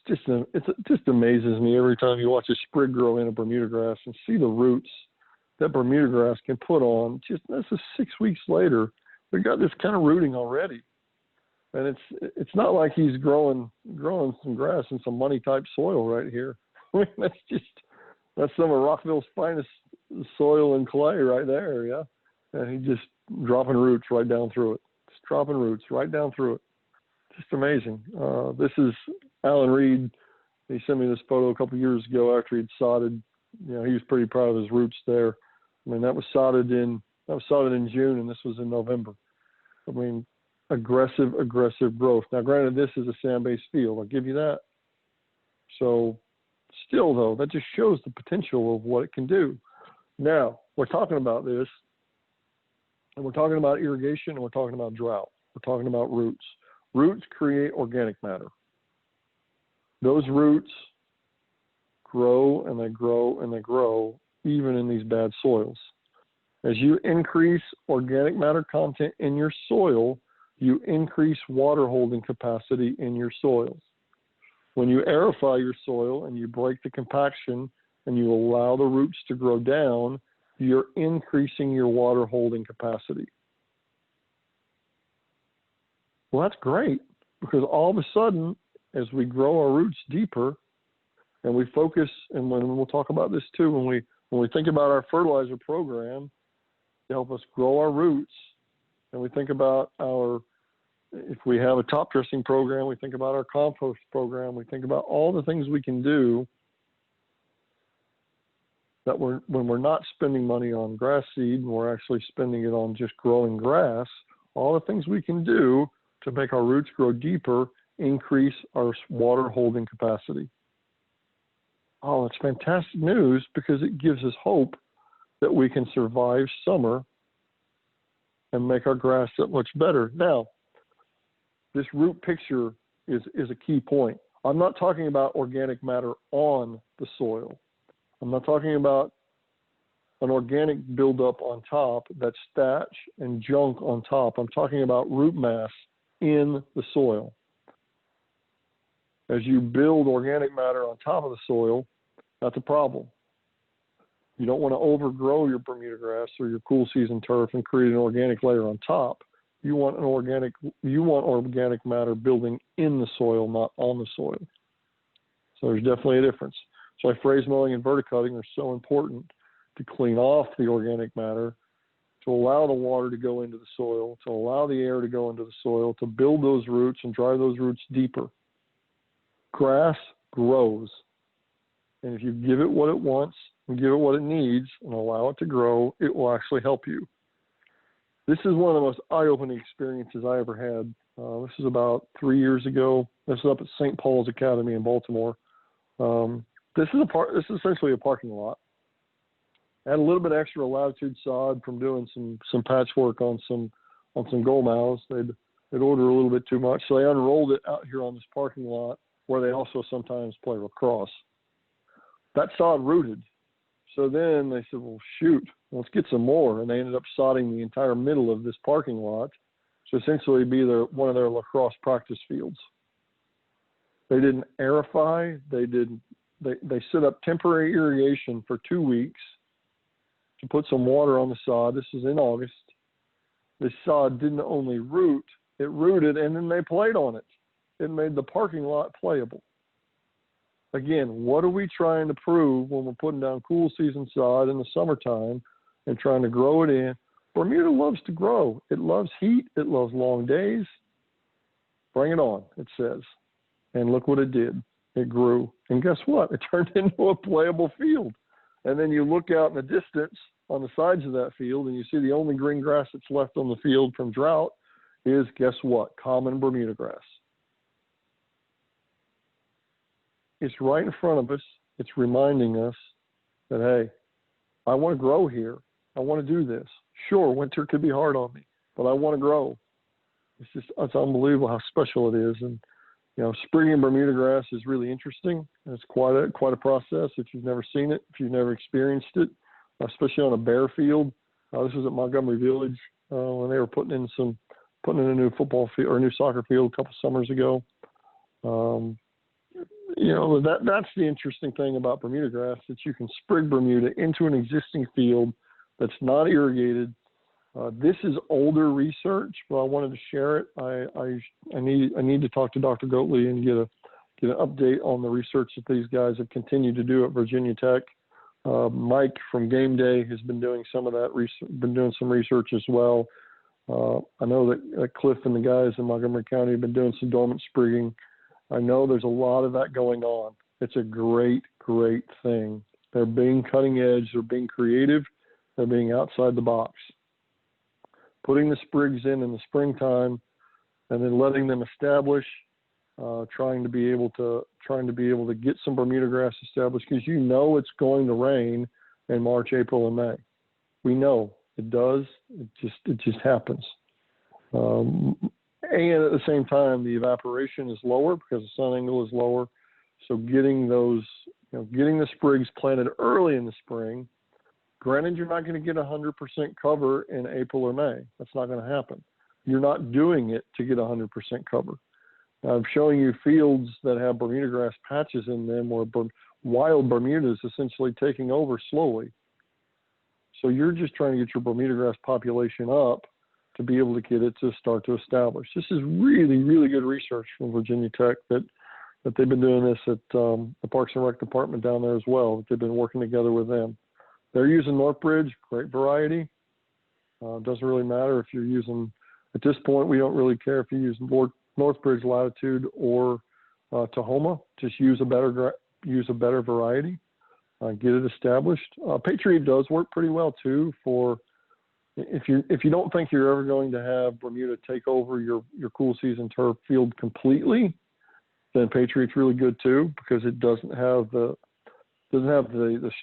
it just amazes me every time you watch a sprig grow in a Bermuda grass and see the roots that Bermuda grass can put on. This is 6 weeks later, we got this kind of rooting already, and it's not like he's growing some grass in some money type soil right here. I mean, that's some of Rockville's finest soil and clay right there, yeah. And he just dropping roots right down through it. Just dropping roots right down through it. Just amazing. This is Alan Reed. He sent me this photo a couple years ago after he'd sodded. You know, he was pretty proud of his roots there. I mean, that was sodded in June, and this was in November. I mean, aggressive growth. Now, granted, this is a sand-based field. I'll give you that. So, still, though, that just shows the potential of what it can do. Now, we're talking about this, and we're talking about irrigation, and we're talking about drought. We're talking about roots. Roots create organic matter. Those roots grow, and they grow, and they grow, even in these bad soils. As you increase organic matter content in your soil, you increase water holding capacity in your soils. When you aerify your soil and you break the compaction and you allow the roots to grow down, you're increasing your water holding capacity. Well, that's great, because all of a sudden, as we grow our roots deeper and we focus, and when we'll talk about this too, when we think about our fertilizer program to help us grow our roots, and we think about if we have a top dressing program, we think about our compost program, we think about all the things we can do that when we're not spending money on grass seed, and we're actually spending it on just growing grass, all the things we can do to make our roots grow deeper, increase our water holding capacity. Oh, it's fantastic news, because it gives us hope that we can survive summer and make our grass that much better. Now, this root picture is a key point. I'm not talking about organic matter on the soil. I'm not talking about an organic buildup on top, that's thatch and junk on top. I'm talking about root mass in the soil. As you build organic matter on top of the soil, that's a problem. You don't want to overgrow your Bermuda grass or your cool season turf and create an organic layer on top. You want organic matter building in the soil, not on the soil. So there's definitely a difference. So phrase mowing and verticutting are so important to clean off the organic matter, to allow the water to go into the soil, to allow the air to go into the soil, to build those roots and drive those roots deeper. Grass grows. And if you give it what it wants and give it what it needs and allow it to grow, it will actually help you. This is one of the most eye-opening experiences I ever had. This is about 3 years ago. This is up at St. Paul's Academy in Baltimore. This is essentially a parking lot. I had a little bit extra latitude sod from doing some patchwork on some gold mouths. They'd order a little bit too much, so they unrolled it out here on this parking lot where they also sometimes play lacrosse. That sod rooted. So then they said, well, shoot, let's get some more. And they ended up sodding the entire middle of this parking lot to essentially be one of their lacrosse practice fields. They didn't aerify. They set up temporary irrigation for 2 weeks to put some water on the sod. This is in August. The sod didn't only root, it rooted, and then they played on it. It made the parking lot playable. Again, what are we trying to prove when we're putting down cool season sod in the summertime and trying to grow it in? Bermuda loves to grow. It loves heat. It loves long days. Bring it on, it says. And look what it did. It grew. And guess what? It turned into a playable field. And then you look out in the distance on the sides of that field and you see the only green grass that's left on the field from drought is, guess what? Common Bermuda grass. It's right in front of us. It's reminding us that, hey, I want to grow here. I want to do this. Sure, winter could be hard on me, but I want to grow. It's unbelievable how special it is. And, you know, sprigging Bermuda grass is really interesting. It's quite a process if you've never seen it, if you've never experienced it, especially on a bare field. This was at Montgomery Village when they were putting in a new football field or a new soccer field a couple summers ago. You know, that's the interesting thing about Bermuda grass, that you can sprig Bermuda into an existing field that's not irrigated. This is older research, but I wanted to share it. I need to talk to Dr. Goatley and get get an update on the research that these guys have continued to do at Virginia Tech. Mike from Game Day has been doing some of that, been doing some research as well. I know that Cliff and the guys in Montgomery County have been doing some dormant sprigging. I know there's a lot of that going on. It's a great, great thing. They're being cutting edge. They're being creative. They're being outside the box. Putting the sprigs in the springtime and then letting them establish, trying to be able to get some Bermuda grass established, because you know it's going to rain in March, April, and May. We know it does. It just happens. And at the same time, the evaporation is lower because the sun angle is lower. So getting the sprigs planted early in the spring. Granted, you're not going to get 100% cover in April or May. That's not going to happen. You're not doing it to get 100% cover. I'm showing you fields that have Bermuda grass patches in them where wild Bermuda is essentially taking over slowly. So you're just trying to get your Bermuda grass population up to be able to get it to start to establish. This is really, really good research from Virginia Tech that they've been doing this at the Parks and Rec department down there as well, that they've been working together with them. They're using Northbridge, great variety. Doesn't really matter if you're using, at this point, we don't really care if you use Northbridge Latitude or Tahoma. Just use a better variety. Get it established. Patriot does work pretty well too for if you don't think you're ever going to have Bermuda take over your cool season turf field completely, then Patriot's really good too, because it doesn't have the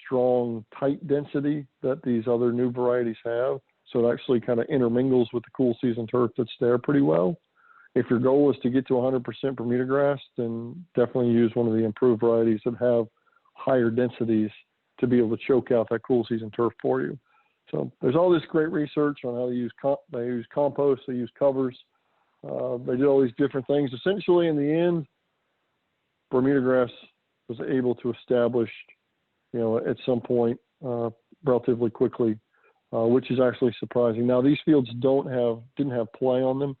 strong tight density that these other new varieties have. So it actually kind of intermingles with the cool season turf that's there pretty well. If your goal is to get to 100% Bermuda grass, then definitely use one of the improved varieties that have higher densities to be able to choke out that cool season turf for you. So there's all this great research on how they use compost, they use covers. They do all these different things. Essentially, in the end, Bermuda grass was able to establish, at some point relatively quickly, which is actually surprising. Now, these fields didn't have play on them.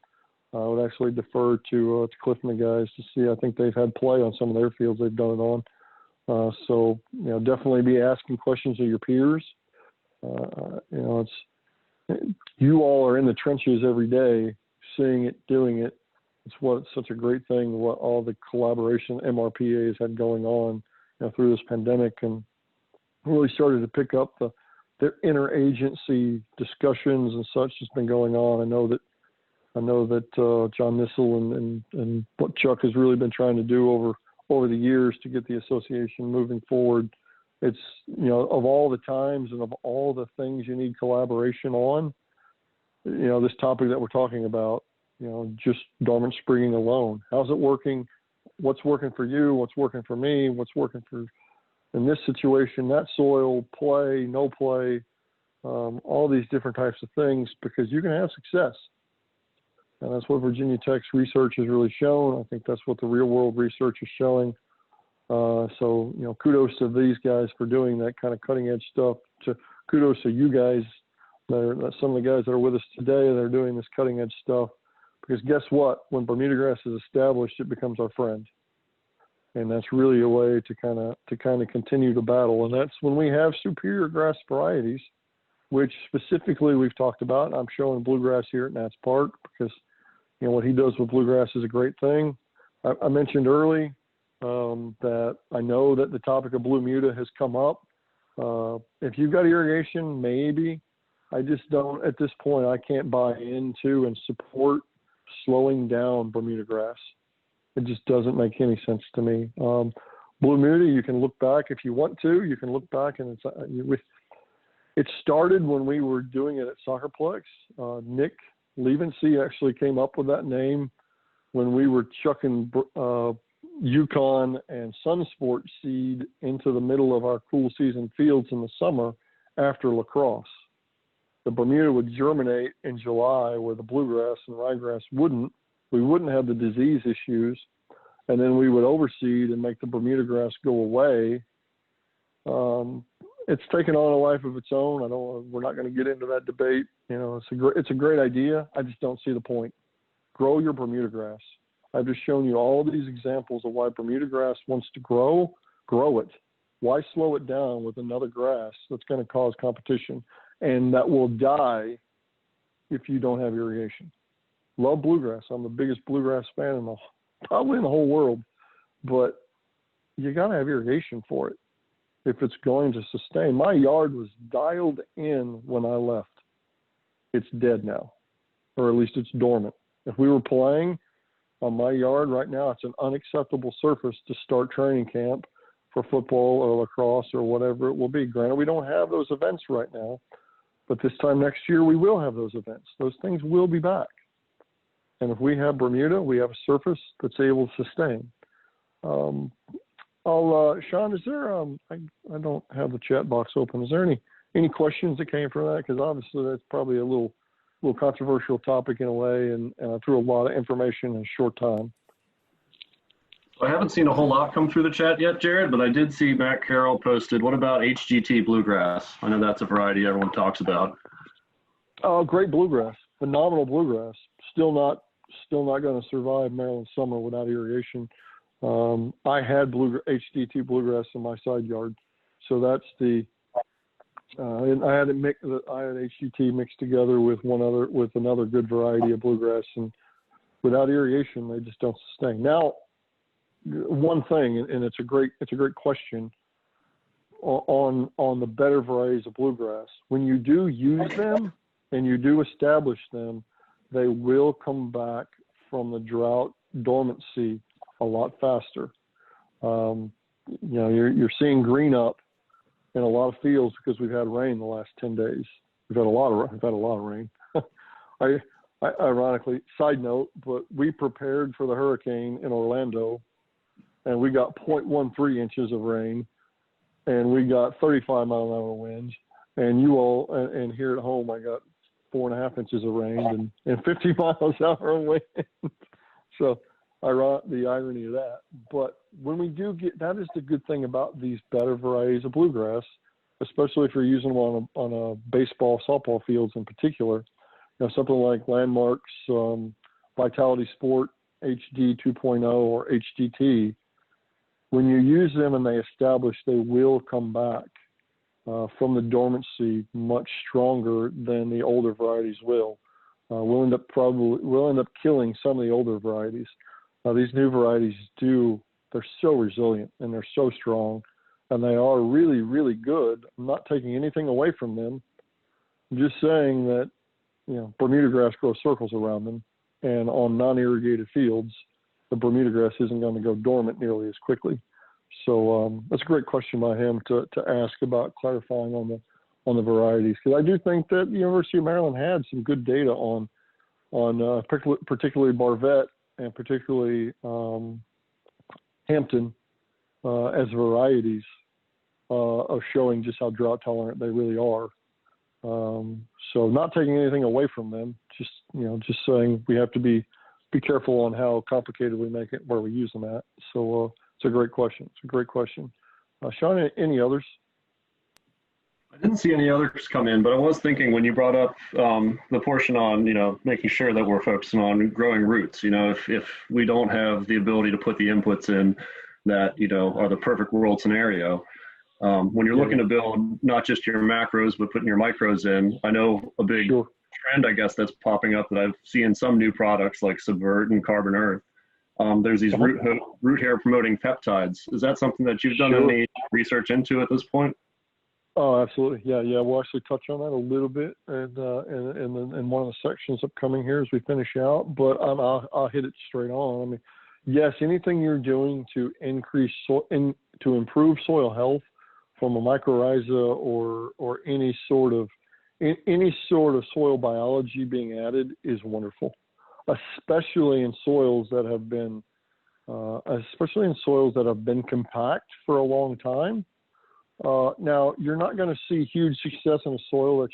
I would actually defer to Cliff and the guys to see. I think they've had play on some of their fields they've done it on. So definitely be asking questions of your peers. You all are in the trenches every day, seeing it, doing it. It's such a great thing, what all the collaboration MRPA has had going on through this pandemic, and really started to pick up their interagency discussions and such has been going on. I know that John Nissel and what Chuck has really been trying to do over the years to get the association moving forward. It's, of all the times and of all the things you need collaboration on, this topic that we're talking about, just dormant sprigging alone. How's it working? What's working for you? What's working for me? What's working for, in this situation, that soil, play, no play, all these different types of things, because you can have success. And that's what Virginia Tech's research has really shown. I think that's what the real world research is showing. So kudos to these guys for doing that kind of cutting edge stuff. Kudos to you guys, some of the guys that are with us today that are doing this cutting edge stuff. Because guess what? When Bermuda grass is established, it becomes our friend. And that's really a way to kind of continue to battle. And that's when we have superior grass varieties, which specifically we've talked about. I'm showing bluegrass here at Nats Park because what he does with bluegrass is a great thing. I mentioned early that I know that the topic of blue muta has come up. If you've got irrigation, maybe. I just don't, at this point, I can't buy into and support slowing down Bermuda grass. It just doesn't make any sense to me. Blue muta, you can look back if you want to. You can look back, and it started when we were doing it at Soccerplex. Nick Levency actually came up with that name when we were chucking Yukon and Sunsport seed into the middle of our cool season fields in the summer after lacrosse. The Bermuda would germinate in July where the bluegrass and ryegrass wouldn't. We wouldn't have the disease issues, and then we would overseed and make the Bermuda grass go away. It's taken on a life of its own. We're not going to get into that debate. It's a great idea. I just don't see the point. Grow your Bermuda grass. I've just shown you all these examples of why Bermuda grass wants to grow it. Why slow it down with another grass that's going to cause competition and that will die if you don't have irrigation? Love bluegrass. I'm the biggest bluegrass fan probably in the whole world, but you got to have irrigation for it if it's going to sustain. My yard was dialed in when I left. It's dead now, or at least it's dormant. If we were playing on my yard right now, it's an unacceptable surface to start training camp for football or lacrosse or whatever it will be. Granted, we don't have those events right now, but this time next year we will have those events. Those things will be back. And if we have Bermuda, we have a surface that's able to sustain. Sean, is there, I don't have the chat box open. Is there any questions that came from that? Because obviously that's probably a little controversial topic in a way, and I threw a lot of information in a short time. I haven't seen a whole lot come through the chat yet, Jerad, but I did see Matt Carroll posted, what about HGT bluegrass? I know that's a variety everyone talks about. Oh, great bluegrass, phenomenal bluegrass. Still not going to survive Maryland summer without irrigation. I had HGT bluegrass in my side yard, so that's the. And I had HGT mixed together with another good variety of bluegrass, and without irrigation, they just don't sustain. Now, one thing, and it's a great question on the better varieties of bluegrass. When you do use them and you do establish them, they will come back from the drought dormancy a lot faster. You're seeing green up in a lot of fields because we've had rain the last 10 days. We've had a lot of rain. Ironically, side note, but we prepared for the hurricane in Orlando, and we got 0.13 inches of rain, and we got 35 mile an hour winds. And and here at home, I got 4.5 inches of rain and 50 miles an hour wind. So the irony of that. But when we do that is the good thing about these better varieties of bluegrass, especially if you're using them on a baseball, softball fields in particular. Something like Landmark's Vitality Sport HD 2.0 or HDT. When you use them and they establish, they will come back from the dormancy much stronger than the older varieties will. We'll end up killing some of the older varieties. These new varieties they're so resilient and they're so strong, and they are really, really good. I'm not taking anything away from them. I'm just saying that, Bermuda grass grows circles around them, and on non-irrigated fields, the Bermuda grass isn't going to go dormant nearly as quickly. So that's a great question by him to ask about clarifying on the varieties, because I do think that the University of Maryland had some good data on particularly Barvette and particularly Hampton as varieties of showing just how drought tolerant they really are. So not taking anything away from them, just saying we have to be careful on how complicated we make it where we use them at. So it's a great question. Sean, any others? I didn't see any others come in, but I was thinking when you brought up the portion on, making sure that we're focusing on growing roots, if we don't have the ability to put the inputs in that, are the perfect world scenario, when you're looking to build not just your macros, but putting your micros in, I know a big trend, I guess, that's popping up that I've seen some new products like Subvert and Carbon Earth. There's these root hair promoting peptides. Is that something that you've done any research into at this point? Oh, absolutely. Yeah. We'll actually touch on that a little bit and in one of the sections upcoming here as we finish out, but I'll hit it straight on. I mean, yes, anything you're doing to to improve soil health from a mycorrhiza or any sort of soil biology being added is wonderful, especially in soils that have been compact for a long time. Now, you're not going to see huge success in a soil that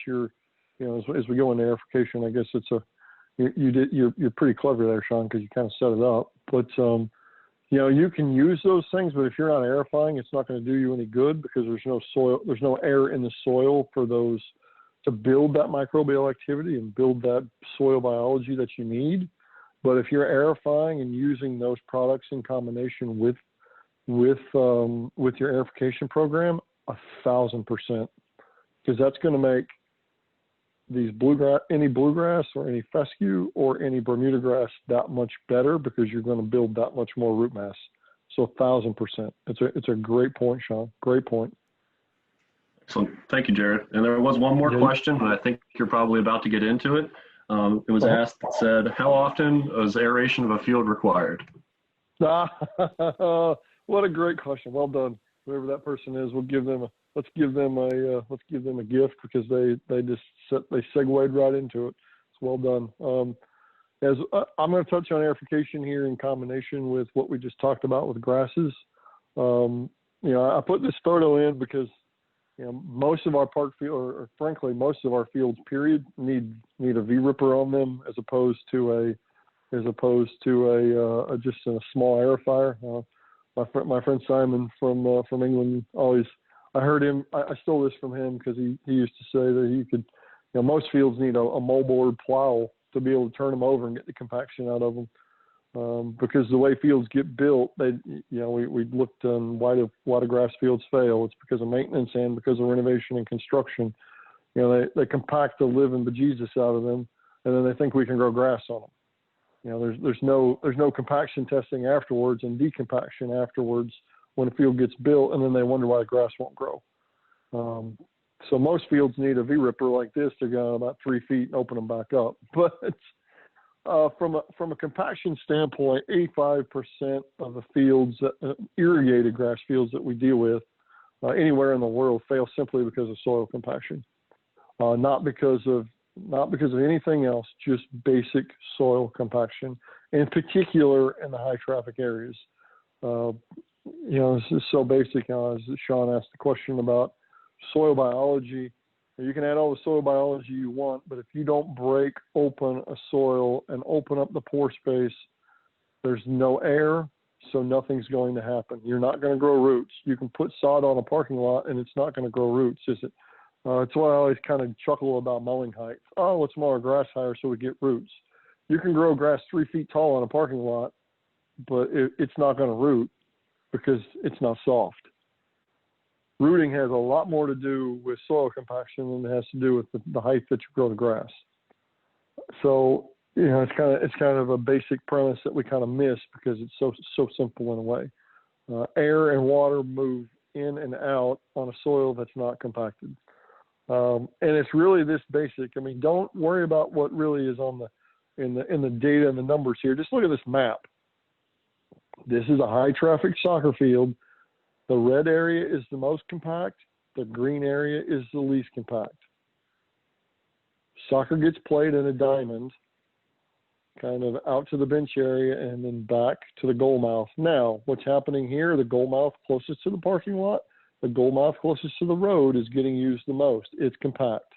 as we go into aerification, I guess you're pretty clever there, Sean, because you kind of set it up. But, you can use those things, but if you're not aerifying, it's not going to do you any good because there's no air in the soil for those to build that microbial activity and build that soil biology that you need. But if you're aerifying and using those products in combination with your aerification program, 1,000%, because that's going to make these any bluegrass or any fescue or any Bermuda grass that much better, because you're going to build that much more root mass. So 1,000%. It's a great point, Sean. Great point. Excellent. Thank you, Jerad. And there was one more question, and I think you're probably about to get into it. It was asked, it said, how often is aeration of a field required? What a great question. Well done. Whoever that person is, let's give them a gift, because they segued right into it. It's well done. I'm going to touch on aerification here in combination with what we just talked about with grasses. I put this photo in because most of our park field, or frankly, most of our fields, period, need a V-ripper on them as opposed to just a small aerifier. My friend Simon from England always, I heard him, I stole this from him, because he used to say that he could, most fields need a moldboard plow to be able to turn them over and get the compaction out of them. Because the way fields get built, we looked on why do grass fields fail. It's because of maintenance and because of renovation and construction. They compact the living bejesus out of them, and then they think we can grow grass on them. There's no compaction testing afterwards and decompaction afterwards when a field gets built, and then they wonder why the grass won't grow. So most fields need a V-ripper like this to go about 3 feet and open them back up. But from a compaction standpoint, 85% of the fields, irrigated grass fields that we deal with anywhere in the world, fail simply because of soil compaction, not because of anything else, just basic soil compaction, in particular in the high traffic areas. This is so basic. As Sean asked the question about soil biology, you can add all the soil biology you want, but if you don't break open a soil and open up the pore space, there's no air, so nothing's going to happen. You're not going to grow roots. You can put sod on a parking lot, and it's not going to grow roots, is it? That's why I always kind of chuckle about mowing height. Oh, let's mow our grass higher so we get roots. You can grow grass 3 feet tall on a parking lot, but it's not going to root because it's not soft. Rooting has a lot more to do with soil compaction than it has to do with the height that you grow the grass. So, it's kind of a basic premise that we kind of miss because it's so simple in a way. Air and water move in and out on a soil that's not compacted. And it's really this basic. I mean, don't worry about what really is in the data and the numbers here. Just look at this map. This is a high traffic soccer field. The red area is the most compact. The green area is the least compact. Soccer gets played in a diamond, kind of out to the bench area and then back to the goal mouth. Now, what's happening here, the goal mouth closest to the parking lot, the goal mouth closest to the road is getting used the most. It's compact.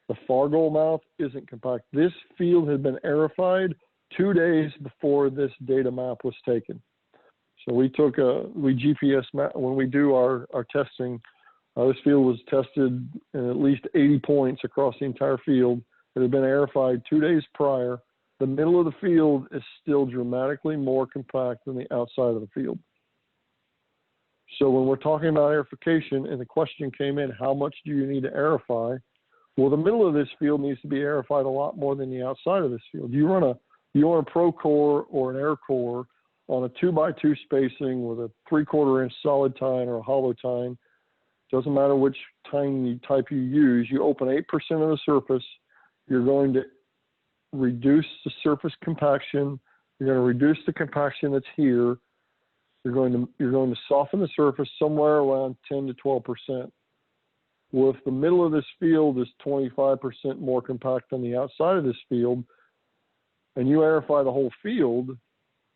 The far goal mouth isn't compact. This field had been aerified 2 days before this data map was taken. So we GPS map, when we do our testing, this field was tested in at least 80 points across the entire field. It had been aerified 2 days prior. The middle of the field is still dramatically more compact than the outside of the field. So when we're talking about aerification, and the question came in, how much do you need to aerify? Well, the middle of this field needs to be aerified a lot more than the outside of this field. You run a pro core or an air core on a 2x2 spacing with a 3/4 inch solid tine or a hollow tine. Doesn't matter which tine type you use. You open 8% of the surface. You're going to reduce the surface compaction. You're going to reduce the compaction that's here. You're going to soften the surface somewhere around 10 to 12%. Well, if the middle of this field is 25% more compact than the outside of this field, and you aerify the whole field,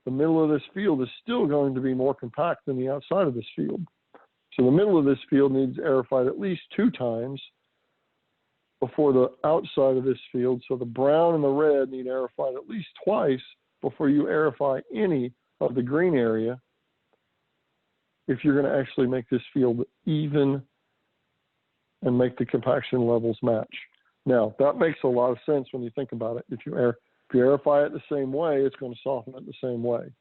the middle of this field is still going to be more compact than the outside of this field. So the middle of this field needs aerified at least 2 times before the outside of this field. So the brown and the red need aerified at least twice before you aerify any of the green area if you're going to actually make this field even and make the compaction levels match. Now, that makes a lot of sense when you think about it. If If you aerify it the same way, it's going to soften it the same way.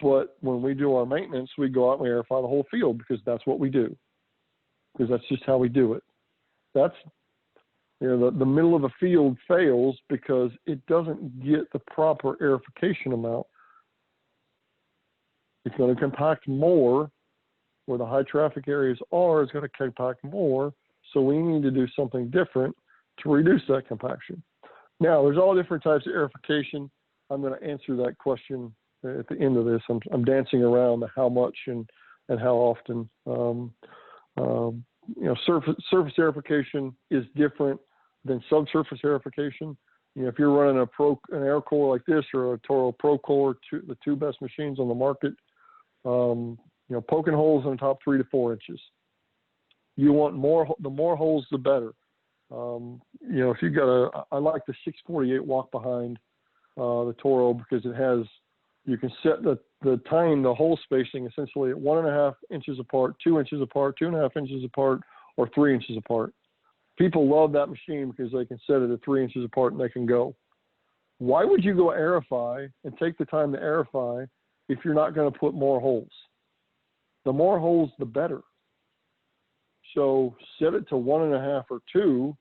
But when we do our maintenance, we go out and we aerify the whole field because that's what we do. Because that's just how we do it. That's, the middle of a field fails because it doesn't get the proper aerification amount. It's going to compact more where the high traffic areas are. It's going to compact more. So we need to do something different to reduce that compaction. Now, there's all different types of aerification. I'm going to answer that question at the end of this. I'm dancing around the how much and how often. Surface aerification is different than subsurface aerification. If you're running an air core like this or a Toro Pro Core, the two best machines on the market, poking holes in the top 3 to 4 inches. You want the more holes, the better. If you got I like the 648 walk behind the Toro because you can set the hole spacing essentially at 1.5 inches apart, 2 inches apart, 2.5 inches apart, or 3 inches apart. People love that machine because they can set it at 3 inches apart and they can go. Why would you go aerify and take the time to aerify if you're not going to put more holes? The more holes, the better. So set it to 1.5 or 2,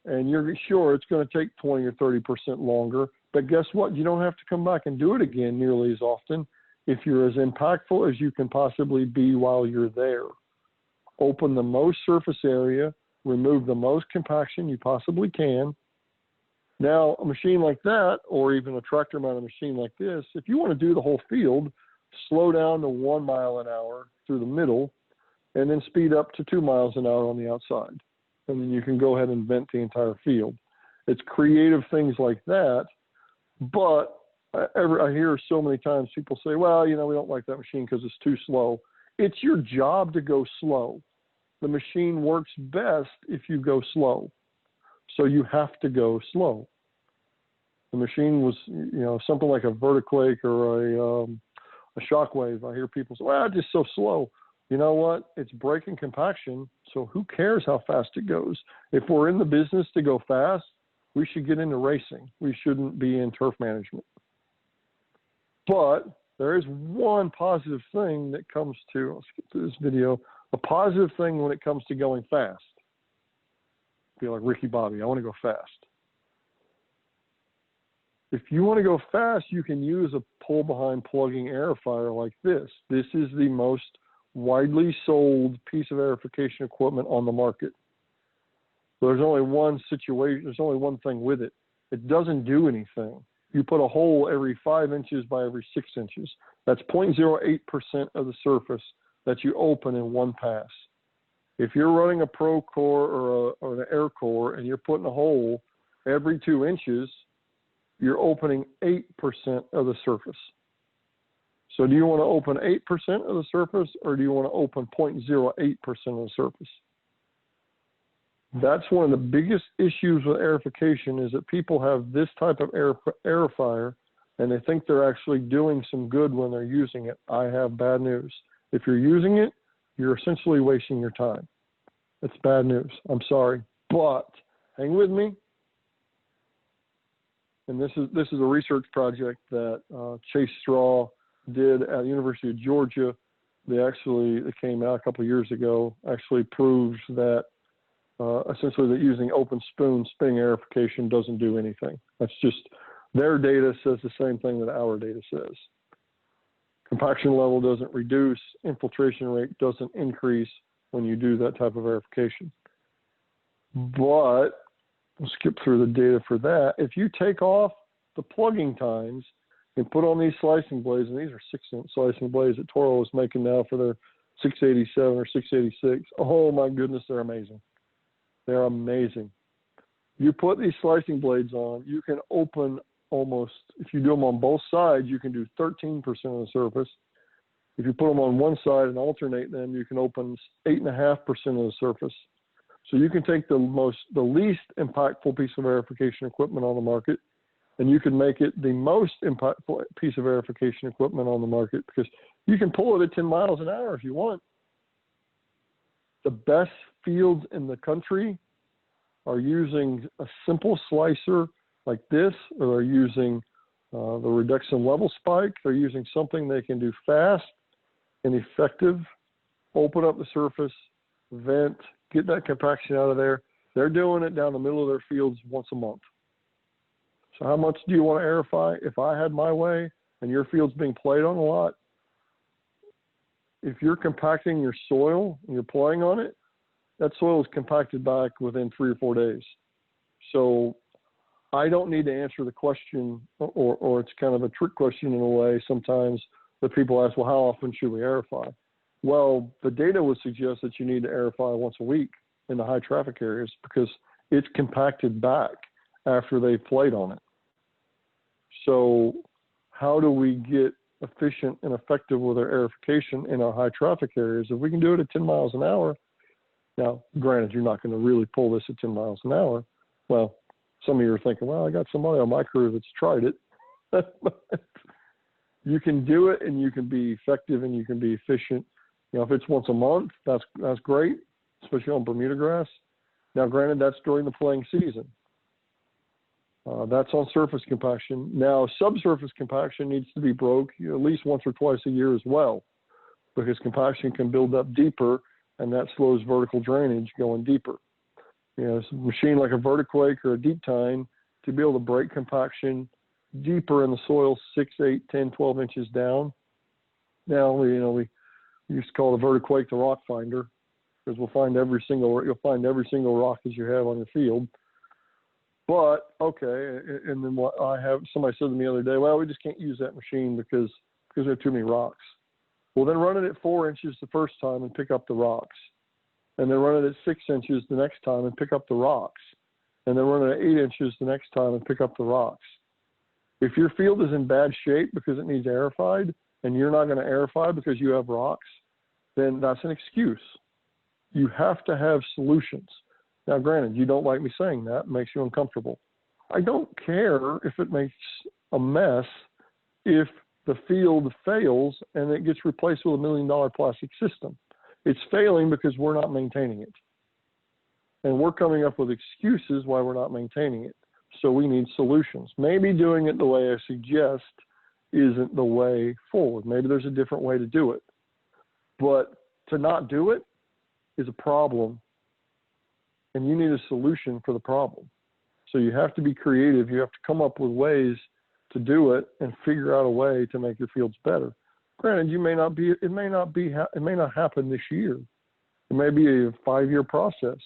and you're sure it's going to take 20 or 30% longer. But guess what? You don't have to come back and do it again nearly as often if you're as impactful as you can possibly be while you're there. Open the most surface area, remove the most compaction you possibly can. Now, a machine like that, or even a tractor-mounted machine like this, if you want to do the whole field, slow down to 1 mile an hour through the middle, and then speed up to 2 miles an hour on the outside. And then you can go ahead and vent the entire field. It's creative things like that. But I hear so many times people say, well, we don't like that machine because it's too slow. It's your job to go slow. The machine works best if you go slow. So you have to go slow. The machine was, something like a Vertiquake or a Shockwave. I hear people say, well, it's just so slow. You know what? It's breaking compaction, so who cares how fast it goes? If we're in the business to go fast, we should get into racing. We shouldn't be in turf management. But there is one positive thing that comes to, let's get to this video, a positive thing when it comes to going fast. Be like Ricky Bobby, I want to go fast. If you want to go fast, you can use a pull-behind plugging aerifier like this. This is the most widely sold piece of aerification equipment on the market. There's only one situation, there's only one thing with it. It doesn't do anything. You put a hole every 5 inches by every 6 inches. That's 0.08% of the surface that you open in one pass. If you're running a Pro Core or an Air Core and you're putting a hole every 2 inches, you're opening 8% of the surface. So do you want to open 8% of the surface or do you want to open 0.08% of the surface? That's one of the biggest issues with aerification is that people have this type of aerifier and they think they're actually doing some good when they're using it. I have bad news. If you're using it, you're essentially wasting your time. It's bad news. I'm sorry. But hang with me. And this is a research project that Chase Straw did at the University of Georgia. It came out a couple of years ago, actually proves that essentially that using open spoon spinning aerification doesn't do anything. That's just their data says the same thing that our data says. Compaction level doesn't reduce, infiltration rate doesn't increase when you do that type of aerification. But we'll skip through the data for that. If you take off the plugging times and put on these slicing blades, and these are 6-inch slicing blades that Toro is making now for their 687 or 686. Oh my goodness, they're amazing. They're amazing. You put these slicing blades on, you can open almost, if you do them on both sides, you can do 13% of the surface. If you put them on one side and alternate them, you can open 8.5% of the surface. So you can take the least impactful piece of aerification equipment on the market, and you can make it the most impactful piece of aerification equipment on the market because you can pull it at 10 miles an hour if you want. The best fields in the country are using a simple slicer like this, or they're using the reduction level spike. They're using something they can do fast and effective, open up the surface, vent, get that compaction out of there. They're doing it down the middle of their fields once a month. So how much do you want to aerify? If I had my way and your field's being played on a lot, if you're compacting your soil and you're playing on it, that soil is compacted back within 3 or 4 days. So I don't need to answer the question, or it's kind of a trick question in a way sometimes that people ask, well, how often should we aerify? Well, the data would suggest that you need to aerify once a week in the high traffic areas because it's compacted back after they've played on it. So how do we get efficient and effective with our aerification in our high traffic areas? If we can do it at 10 miles an hour, now, granted, you're not going to really pull this at 10 miles an hour. Well, some of you are thinking, well, I got somebody on my crew that's tried it. You can do it, and you can be effective, and you can be efficient. You know, if it's once a month, that's great, especially on Bermuda grass. Now, granted, that's during the playing season. That's on surface compaction. Now, subsurface compaction needs to be broke at least once or twice a year as well, because compaction can build up deeper, and that slows vertical drainage going deeper. You know, a machine like a Vertiquake or a Deep Tine to be able to break compaction deeper in the soil, 6, 8, 10, 12 inches down. Now, we used to call the Vertiquake the rock finder, because you'll find every single rock that you have on your field. But okay, and then what somebody said to me the other day, well, we just can't use that machine because there are too many rocks. Well, then run it at 4 inches the first time and pick up the rocks. And then run it at 6 inches the next time and pick up the rocks. And then run it at 8 inches the next time and pick up the rocks. If your field is in bad shape because it needs aerified and you're not going to aerify because you have rocks, then that's an excuse. You have to have solutions. Now, granted, you don't like me saying that. It makes you uncomfortable. I don't care if it makes a mess if the field fails and it gets replaced with $1 million plastic system. It's failing because we're not maintaining it. And we're coming up with excuses why we're not maintaining it. So we need solutions. Maybe doing it the way I suggest isn't the way forward. Maybe there's a different way to do it. But to not do it is a problem. And you need a solution for the problem. So you have to be creative. You have to come up with ways to do it and figure out a way to make your fields better. Granted, it may not happen this year. It may be a 5-year process,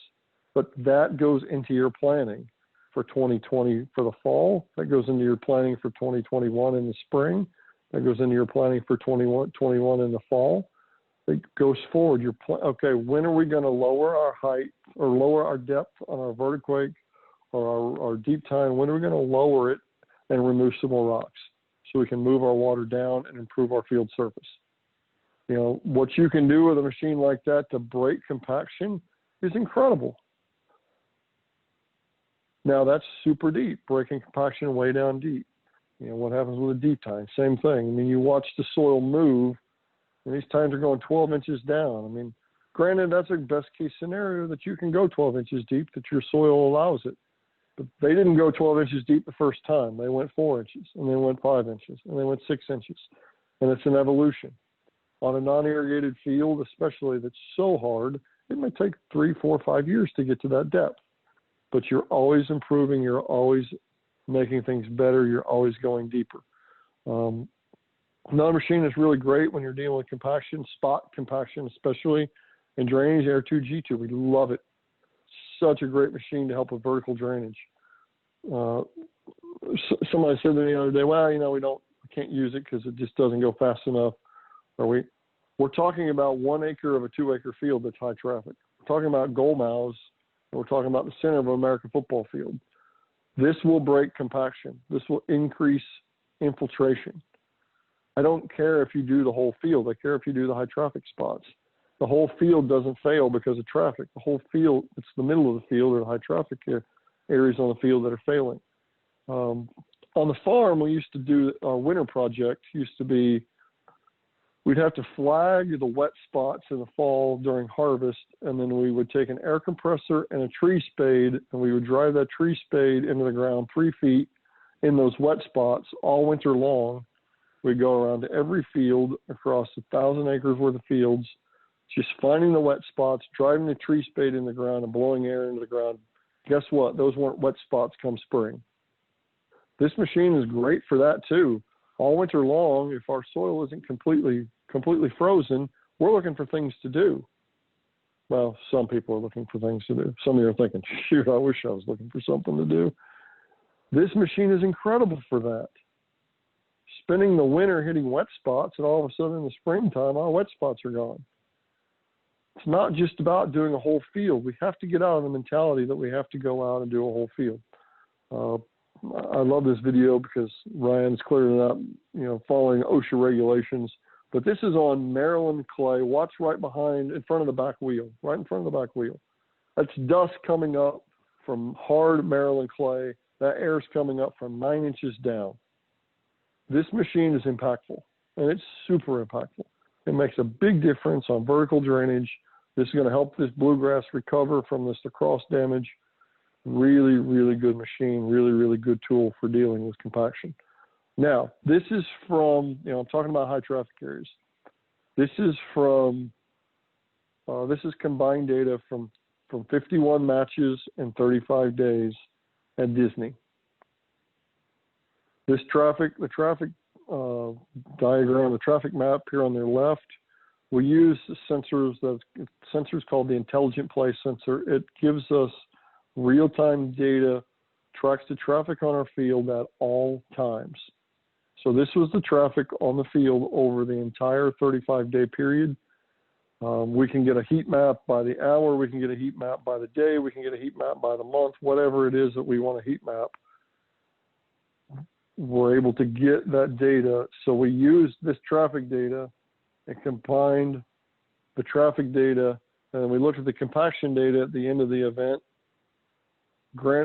but that goes into your planning for 2020 for the fall. That goes into your planning for 2021 in the spring. That goes into your planning for 2021 in the fall. It goes forward. Okay, when are we going to lower our height or lower our depth on our Vertiquake or our Deep Tine? When are we going to lower it and remove some more rocks so we can move our water down and improve our field surface? You know, what you can do with a machine like that to break compaction is incredible. Now, that's super deep, breaking compaction way down deep. You know, what happens with a Deep Tine? Same thing. I mean, you watch the soil move, and these tines are going 12 inches down. I mean, granted, that's a best case scenario that you can go 12 inches deep, that your soil allows it. But they didn't go 12 inches deep the first time. They went 4 inches, and they went 5 inches, and they went 6 inches. And it's an evolution. On a non-irrigated field, especially that's so hard, it may take 3, 4, 5 years to get to that depth. But you're always improving. You're always making things better. You're always going deeper. Another machine is really great when you're dealing with compaction, spot compaction, especially in drainage, Air2G2. We love it. Such a great machine to help with vertical drainage. Somebody said to me the other day, well, you know, we can't use it because it just doesn't go fast enough. We're talking about 1 acre of a 2 acre field that's high traffic. We're talking about goal mouths, and we're talking about the center of an American football field. This will break compaction. This will increase infiltration. I don't care if you do the whole field. I care if you do the high traffic spots. The whole field doesn't fail because of traffic. The whole field, it's the middle of the field or the high traffic areas on the field that are failing. On the farm, we used to do our winter project used to be we'd have to flag the wet spots in the fall during harvest, and then we would take an air compressor and a tree spade, and we would drive that tree spade into the ground 3 feet in those wet spots all winter long. We'd go around to every field across 1,000 acres worth of fields, just finding the wet spots, driving the tree spade in the ground and blowing air into the ground. Guess what? Those weren't wet spots come spring. This machine is great for that too. All winter long, if our soil isn't completely frozen, we're looking for things to do. Well, some people are looking for things to do. Some of you are thinking, shoot, I wish I was looking for something to do. This machine is incredible for that. Spending the winter hitting wet spots, and all of a sudden in the springtime, our wet spots are gone. It's not just about doing a whole field. We have to get out of the mentality that we have to go out and do a whole field. I love this video because Ryan's clearing up, following OSHA regulations. But this is on Maryland clay. Watch right behind, in front of the back wheel, right in front of the back wheel. That's dust coming up from hard Maryland clay. That air's coming up from 9 inches down. This machine is impactful, and it's super impactful. It makes a big difference on vertical drainage. This is going to help this bluegrass recover from this lacrosse damage. Really, really good machine, really, really good tool for dealing with compaction. Now, this is from, I'm talking about high traffic areas. This is from, this is combined data from 51 matches in 35 days at Disney. The traffic diagram, the traffic map here on their left, we use sensors called the Intelligent Play sensor. It gives us real-time data, tracks the traffic on our field at all times. So this was the traffic on the field over the entire 35-day period. We can get a heat map by the hour, we can get a heat map by the day, we can get a heat map by the month, whatever it is that we want a heat map. We're able to get that data. So we used this traffic data and combined the traffic data, and then we looked at the compaction data at the end of the event.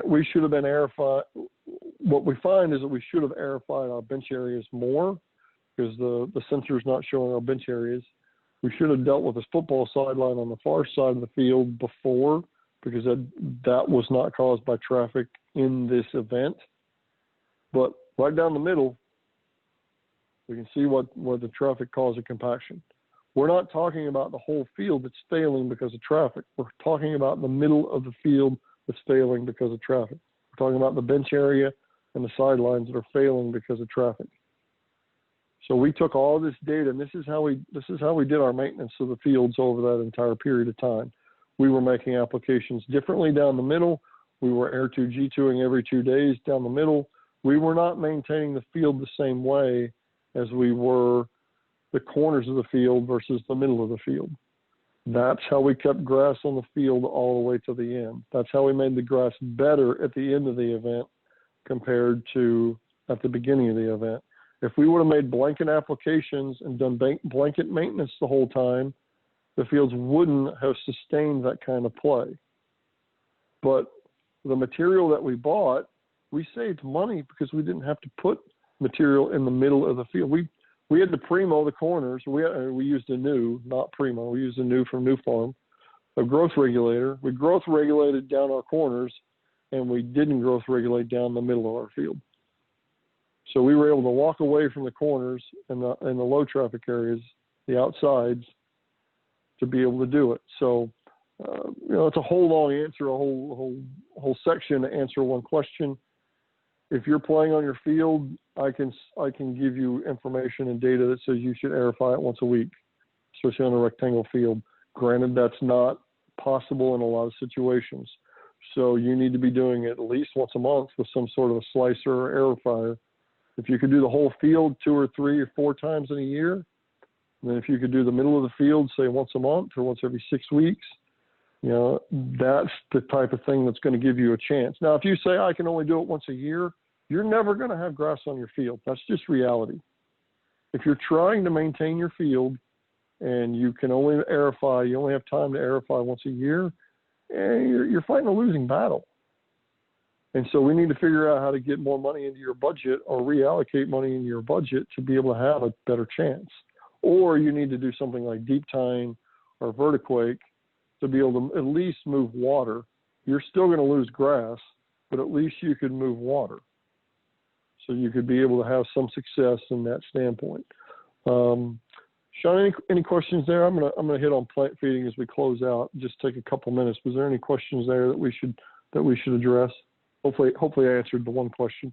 We should have been aerified. What we find is that we should have aerified our bench areas more because the sensor is not showing our bench areas. We should have dealt with this football sideline on the far side of the field before because that was not caused by traffic in this event. But right down the middle, we can see what the traffic caused a compaction. We're not talking about the whole field that's failing because of traffic. We're talking about the middle of the field that's failing because of traffic. We're talking about the bench area and the sidelines that are failing because of traffic. So we took all this data, and this is how we did our maintenance of the fields over that entire period of time. We were making applications differently down the middle. We were Air 2 G2ing every 2 days down the middle. We were not maintaining the field the same way as we were the corners of the field versus the middle of the field. That's how we kept grass on the field all the way to the end. That's how we made the grass better at the end of the event compared to at the beginning of the event. If we would have made blanket applications and done blanket maintenance the whole time, the fields wouldn't have sustained that kind of play. But the material that we bought, we saved money because we didn't have to put material in the middle of the field. We had to primo the corners. We used a new, not primo. We used a new from New Farm, a growth regulator. We growth regulated down our corners, and we didn't growth regulate down the middle of our field. So we were able to walk away from the corners and the low traffic areas, the outsides, to be able to do it. So, it's a whole long answer, a whole section to answer one question. If you're playing on your field, I can give you information and data that says you should aerify it once a week, especially on a rectangle field. Granted, that's not possible in a lot of situations. So you need to be doing it at least once a month with some sort of a slicer or aerifier. If you could do the whole field 2 or 3 or 4 times in a year, and then if you could do the middle of the field, say once a month or once every 6 weeks, that's the type of thing that's going to give you a chance. Now, if you say I can only do it once a year, you're never going to have grass on your field. That's just reality. If you're trying to maintain your field and you can only aerify, you only have time to aerify once a year, you're fighting a losing battle. And so we need to figure out how to get more money into your budget or reallocate money into your budget to be able to have a better chance. or you need to do something like deep tine or vertiquake to be able to at least move water. You're still going to lose grass, but at least you could move water. So you could be able to have some success in that standpoint. Sean, any questions there? I'm gonna hit on plant feeding as we close out. Just take a couple minutes. Was there any questions there that we should address? Hopefully I answered the one question.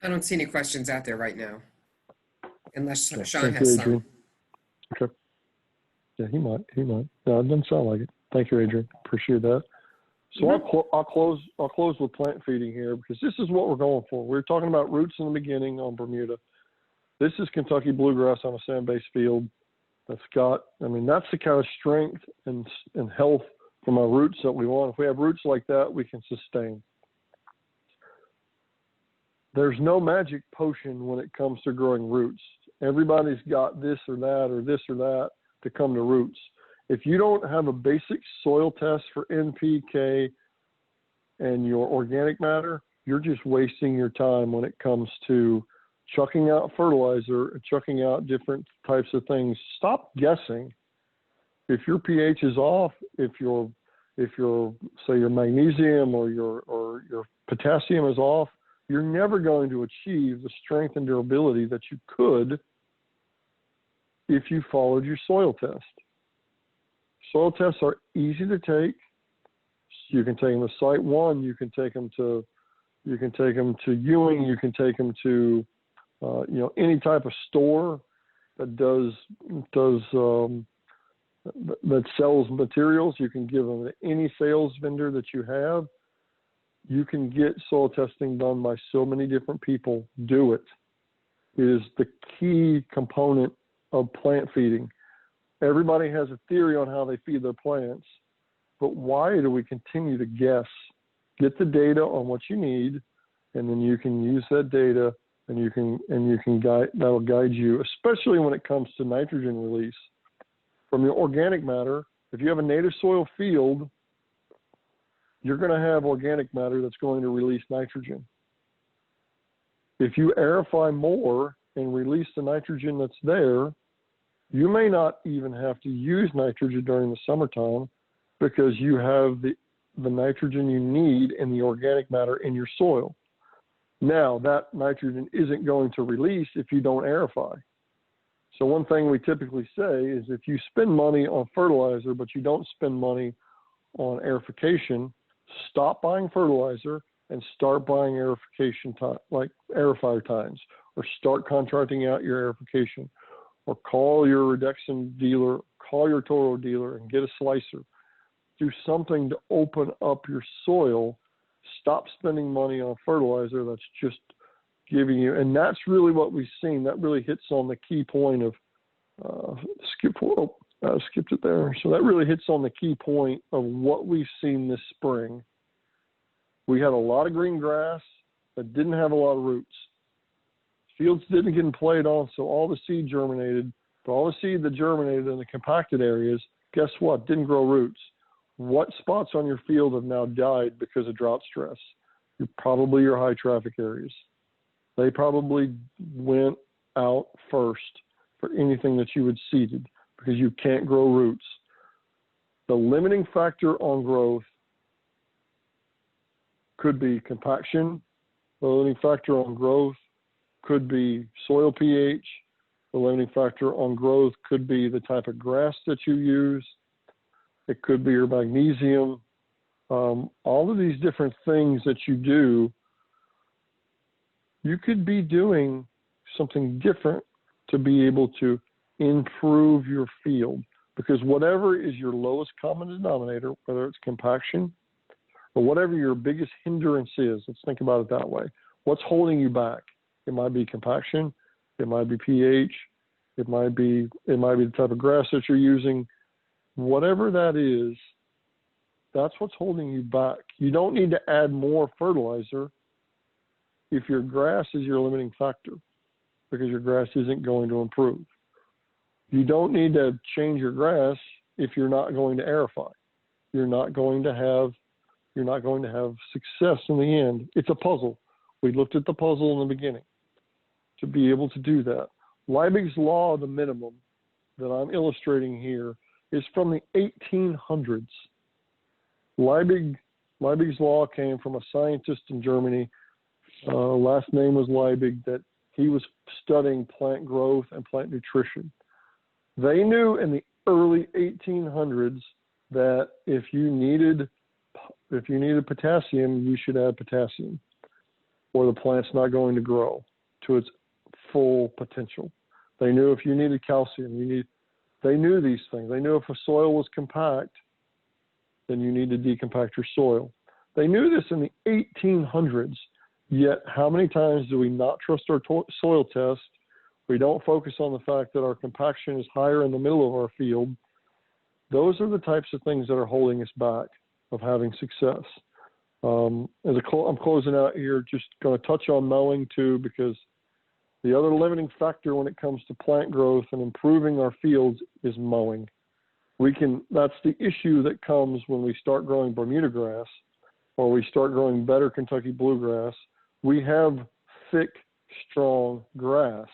I don't see any questions out there right now, unless Yeah, Sean thank has you, some. Adrian. Okay. Yeah, he might. No, it doesn't sound like it. Thank you, Adrian. Appreciate that. So I'll close with plant feeding here, because this is what we're going for. We were talking about roots in the beginning on Bermuda. This is Kentucky bluegrass on a sand-based field. That's the kind of strength and health from our roots that we want. If we have roots like that, we can sustain. There's no magic potion when it comes to growing roots. Everybody's got this or that to come to roots. If you don't have a basic soil test for NPK and your organic matter, you're just wasting your time when it comes to chucking out fertilizer and chucking out different types of things. Stop guessing. If your pH is off, if your say your magnesium or your potassium is off, you're never going to achieve the strength and durability that you could if you followed your soil test. Soil tests are easy to take. You can take them to Site 1. You can take them to Ewing. You can take them to any type of store that that sells materials. You can give them to any sales vendor that you have. You can get soil testing done by so many different people. Do it. It is the key component of plant feeding. Everybody has a theory on how they feed their plants, but why do we continue to guess? Get the data on what you need, and then you can use that data, and you can guide. That'll guide you, especially when it comes to nitrogen release from your organic matter. If you have a native soil field, you're going to have organic matter that's going to release nitrogen. If you aerify more and release the nitrogen that's there, you may not even have to use nitrogen during the summertime, because you have the nitrogen you need in the organic matter in your soil. Now, that nitrogen isn't going to release if you don't aerify. So one thing we typically say is, if you spend money on fertilizer, but you don't spend money on aerification, stop buying fertilizer and start buying aerification time, like aerifier tines, or start contracting out your aerification, or call your reduction dealer, call your Toro dealer and get a slicer. Do something to open up your soil. Stop spending money on fertilizer that's just giving you, and that's really what we've seen. That really hits on the key point of, skipped it there. So that really hits on the key point of what we've seen this spring. We had a lot of green grass that didn't have a lot of roots. Fields didn't get played on, so all the seed germinated. But all the seed that germinated in the compacted areas, guess what? Didn't grow roots. What spots on your field have now died because of drought stress? Probably your high traffic areas. They probably went out first for anything that you had seeded, because you can't grow roots. The limiting factor on growth could be compaction. The limiting factor on growth could be soil pH. The limiting factor on growth could be the type of grass that you use. It could be your magnesium. All of these different things that you do, you could be doing something different to be able to improve your field, because whatever is your lowest common denominator, whether it's compaction or whatever your biggest hindrance is, let's think about it that way. What's holding you back? It might be compaction, it might be pH, it might be the type of grass that you're using. Whatever that is, that's what's holding you back. You don't need to add more fertilizer if your grass is your limiting factor, because your grass isn't going to improve. You don't need to change your grass if you're not going to aerify. You're not going to have success in the end. It's a puzzle. We looked at the puzzle in the beginning to be able to do that. Liebig's law of the minimum that I'm illustrating here is from the 1800s. Liebig's law came from a scientist in Germany. Last name was Liebig, that he was studying plant growth and plant nutrition. They knew in the early 1800s that if you needed potassium, you should add potassium, or the plant's not going to grow to its full potential. They knew if you needed calcium, they knew these things. They knew if a soil was compact, then you need to decompact your soil. They knew this in the 1800s, yet how many times do we not trust our soil test? We don't focus on the fact that our compaction is higher in the middle of our field. Those are the types of things that are holding us back of having success. I'm closing out here, just going to touch on mowing too, because the other limiting factor when it comes to plant growth and improving our fields is mowing. That's the issue that comes when we start growing Bermuda grass or we start growing better Kentucky bluegrass. We have thick, strong grass,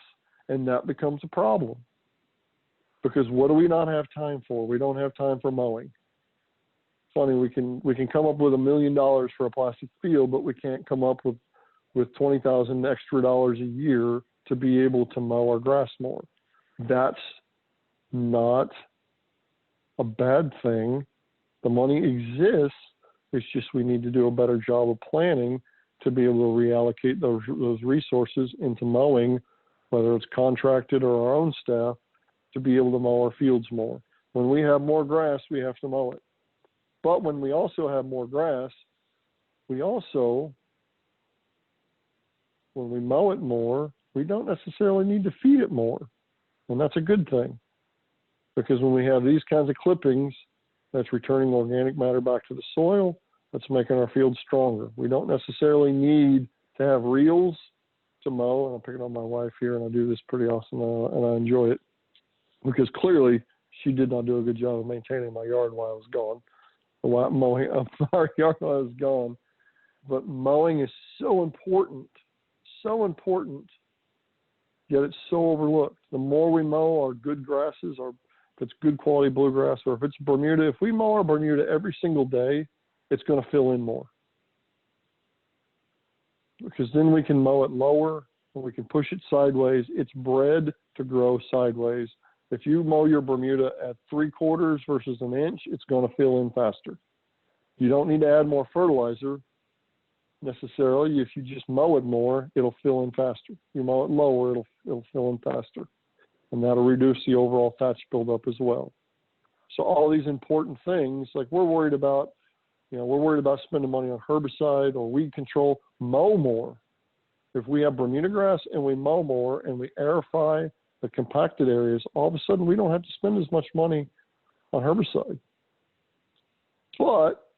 and that becomes a problem. Because what do we not have time for? We don't have time for mowing. Funny, we can come up with $1 million for a plastic field, but we can't come up with $20,000 extra dollars a year to be able to mow our grass more. That's not a bad thing. The money exists. It's just we need to do a better job of planning to be able to reallocate those resources into mowing, whether it's contracted or our own staff, to be able to mow our fields more. When we have more grass, we have to mow it. But when we also have more grass, when we mow it more, we don't necessarily need to feed it more. And that's a good thing. Because when we have these kinds of clippings, that's returning organic matter back to the soil, that's making our field stronger. We don't necessarily need to have reels to mow, and I'm picking on my wife here, and I do this pretty often, and I enjoy it, because clearly she did not do a good job of maintaining my yard while I was gone, mowing up our yard while I was gone. But mowing is so important, yet it's so overlooked. The more we mow our good grasses, if it's good quality bluegrass, or if it's Bermuda, if we mow our Bermuda every single day, it's going to fill in more. Because then we can mow it lower, and we can push it sideways. It's bred to grow sideways. If you mow your Bermuda at 3/4 versus an inch, it's going to fill in faster. You don't need to add more fertilizer necessarily. If you just mow it more, it'll fill in faster. You mow it lower, it'll fill in faster. And that'll reduce the overall thatch buildup as well. So all these important things, like we're worried about spending money on herbicide or weed control. Mow more. If we have Bermuda grass and we mow more and we aerify the compacted areas, all of a sudden we don't have to spend as much money on herbicide. But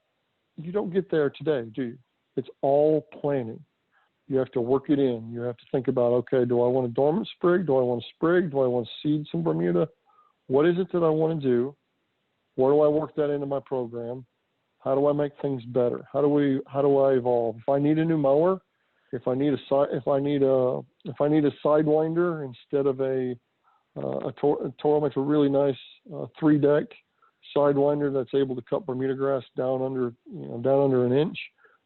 you don't get there today, do you? It's all planning. You have to work it in. You have to think about, okay, do I want a dormant sprig? Do I want a sprig? Do I want to seed some Bermuda? What is it that I want to do? Where do I work that into my program? How do I make things better? How do I evolve? If I need a new mower, if I need a sidewinder instead of a Toro makes a really nice 3-deck sidewinder that's able to cut Bermuda grass down under an inch.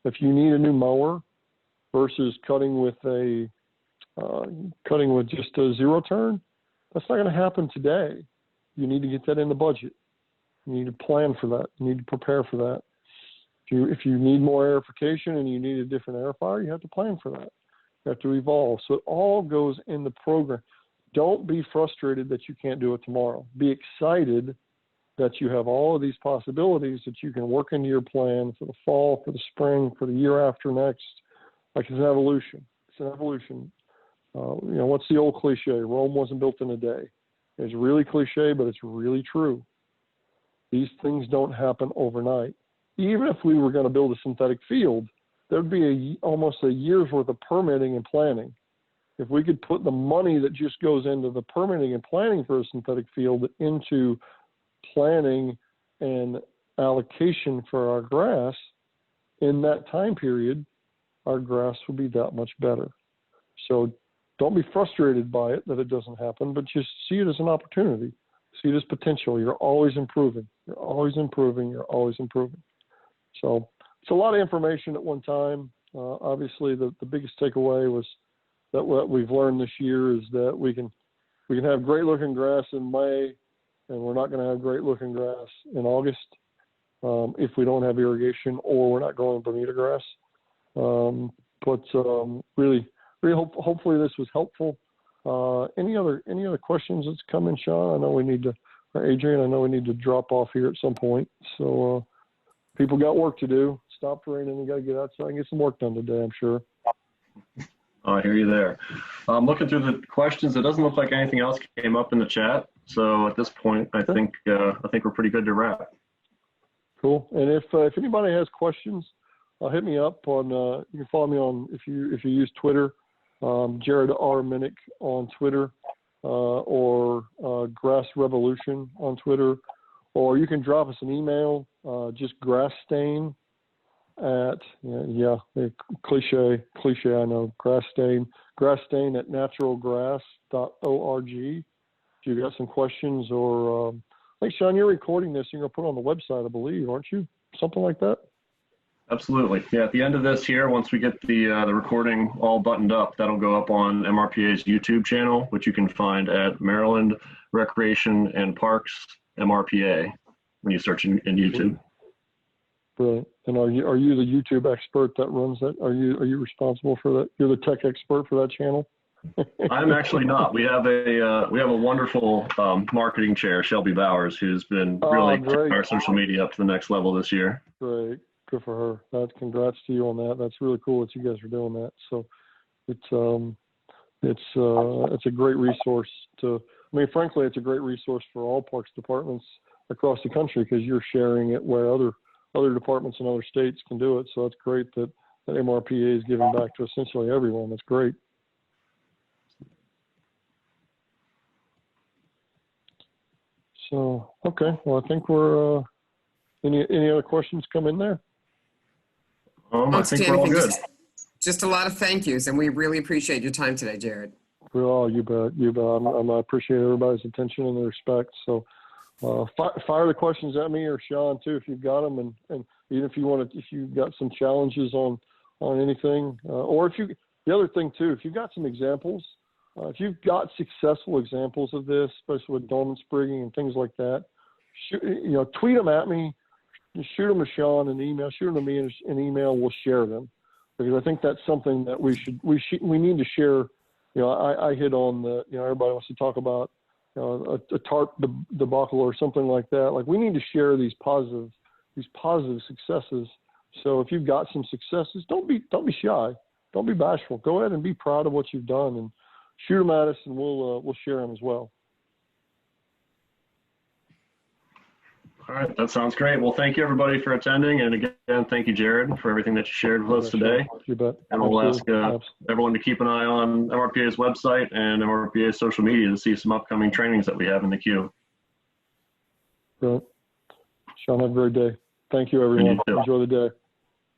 If you need a new mower versus cutting with just a zero turn, that's not going to happen today. You need to get that in the budget. You need to plan for that. You need to prepare for that. If you need more aerification and you need a different aerifier, you have to plan for that. You have to evolve. So it all goes in the program. Don't be frustrated that you can't do it tomorrow. Be excited that you have all of these possibilities that you can work into your plan for the fall, for the spring, for the year after next. Like it's an evolution. It's an evolution. What's the old cliche? Rome wasn't built in a day. It's really cliche, but it's really true. These things don't happen overnight. Even if we were going to build a synthetic field, there would be almost a year's worth of permitting and planning. If we could put the money that just goes into the permitting and planning for a synthetic field into planning and allocation for our grass, in that time period, our grass would be that much better. So don't be frustrated by it that it doesn't happen, but just see it as an opportunity. See it as potential. You're always improving. You're always improving. You're always improving. So it's a lot of information at one time. Obviously, the biggest takeaway was that what we've learned this year is that we can have great looking grass in May, and we're not going to have great looking grass in August if we don't have irrigation or we're not growing Bermuda grass. Really, hopefully this was helpful. Any other questions that's come in, Sean? I know we need to, or Adrian, I know we need to drop off here at some point. So people got work to do. Stopped raining. We got to get outside and get some work done today, I'm sure. Oh, I hear you there. Looking through the questions, it doesn't look like anything else came up in the chat. So at this point, I think we're pretty good to wrap. Cool. And if anybody has questions, hit me up on. You can follow me on if you use Twitter, Jerad R. Minnick on Twitter, or Grass Revolution on Twitter, or you can drop us an email. Just grassstain at cliche I know, grassstain at naturalgrass.org. If you've got some questions, or I think, Sean, you're recording this, you're going to put it on the website, I believe, aren't you? Something like that? Absolutely. Yeah, at the end of this here, once we get the recording all buttoned up, that'll go up on MRPA's YouTube channel, which you can find at Maryland Recreation and Parks MRPA when you search in YouTube. Brilliant. And are you the YouTube expert that runs that? Are you responsible for that? You're the tech expert for that channel? I'm actually not. We have a wonderful marketing chair, Shelby Bowers, who's been really taking our social media up to the next level this year. Great. Good for her. Congrats to you on that. That's really cool that you guys are doing that. So it's a great resource frankly, it's a great resource for all parks departments across the country, because you're sharing it where other departments in other states can do it. So it's great that MRPA is giving back to essentially everyone. That's great. So, okay. Well, I think we're, any other questions come in there? I think we're all good. Just a lot of thank yous, and we really appreciate your time today, Jerad. Well, you bet. I appreciate everybody's attention and the respect. So fire the questions at me, or Sean too, if you've got them, and even if you've got some challenges on anything, or the other thing too, if you've got some examples, if you've got successful examples of this, especially with dormant sprigging and things like that, tweet them at me, shoot them to Sean an email, shoot them to me an email. We'll share them, because I think that's something that we need to share. I hit on everybody wants to talk about a tarp debacle or something like that. Like, we need to share these positive successes. So if you've got some successes, don't be shy, don't be bashful. Go ahead and be proud of what you've done, and shoot them at us, and we'll share them as well. All right, that sounds great. Well, thank you everybody for attending, and again, thank you, Jerad, for everything that you shared with us today. You bet. And we'll ask everyone to keep an eye on MRPA's website and MRPA's social media to see some upcoming trainings that we have in the queue. Right. Sean, have a great day. Thank you, everyone. Enjoy the day.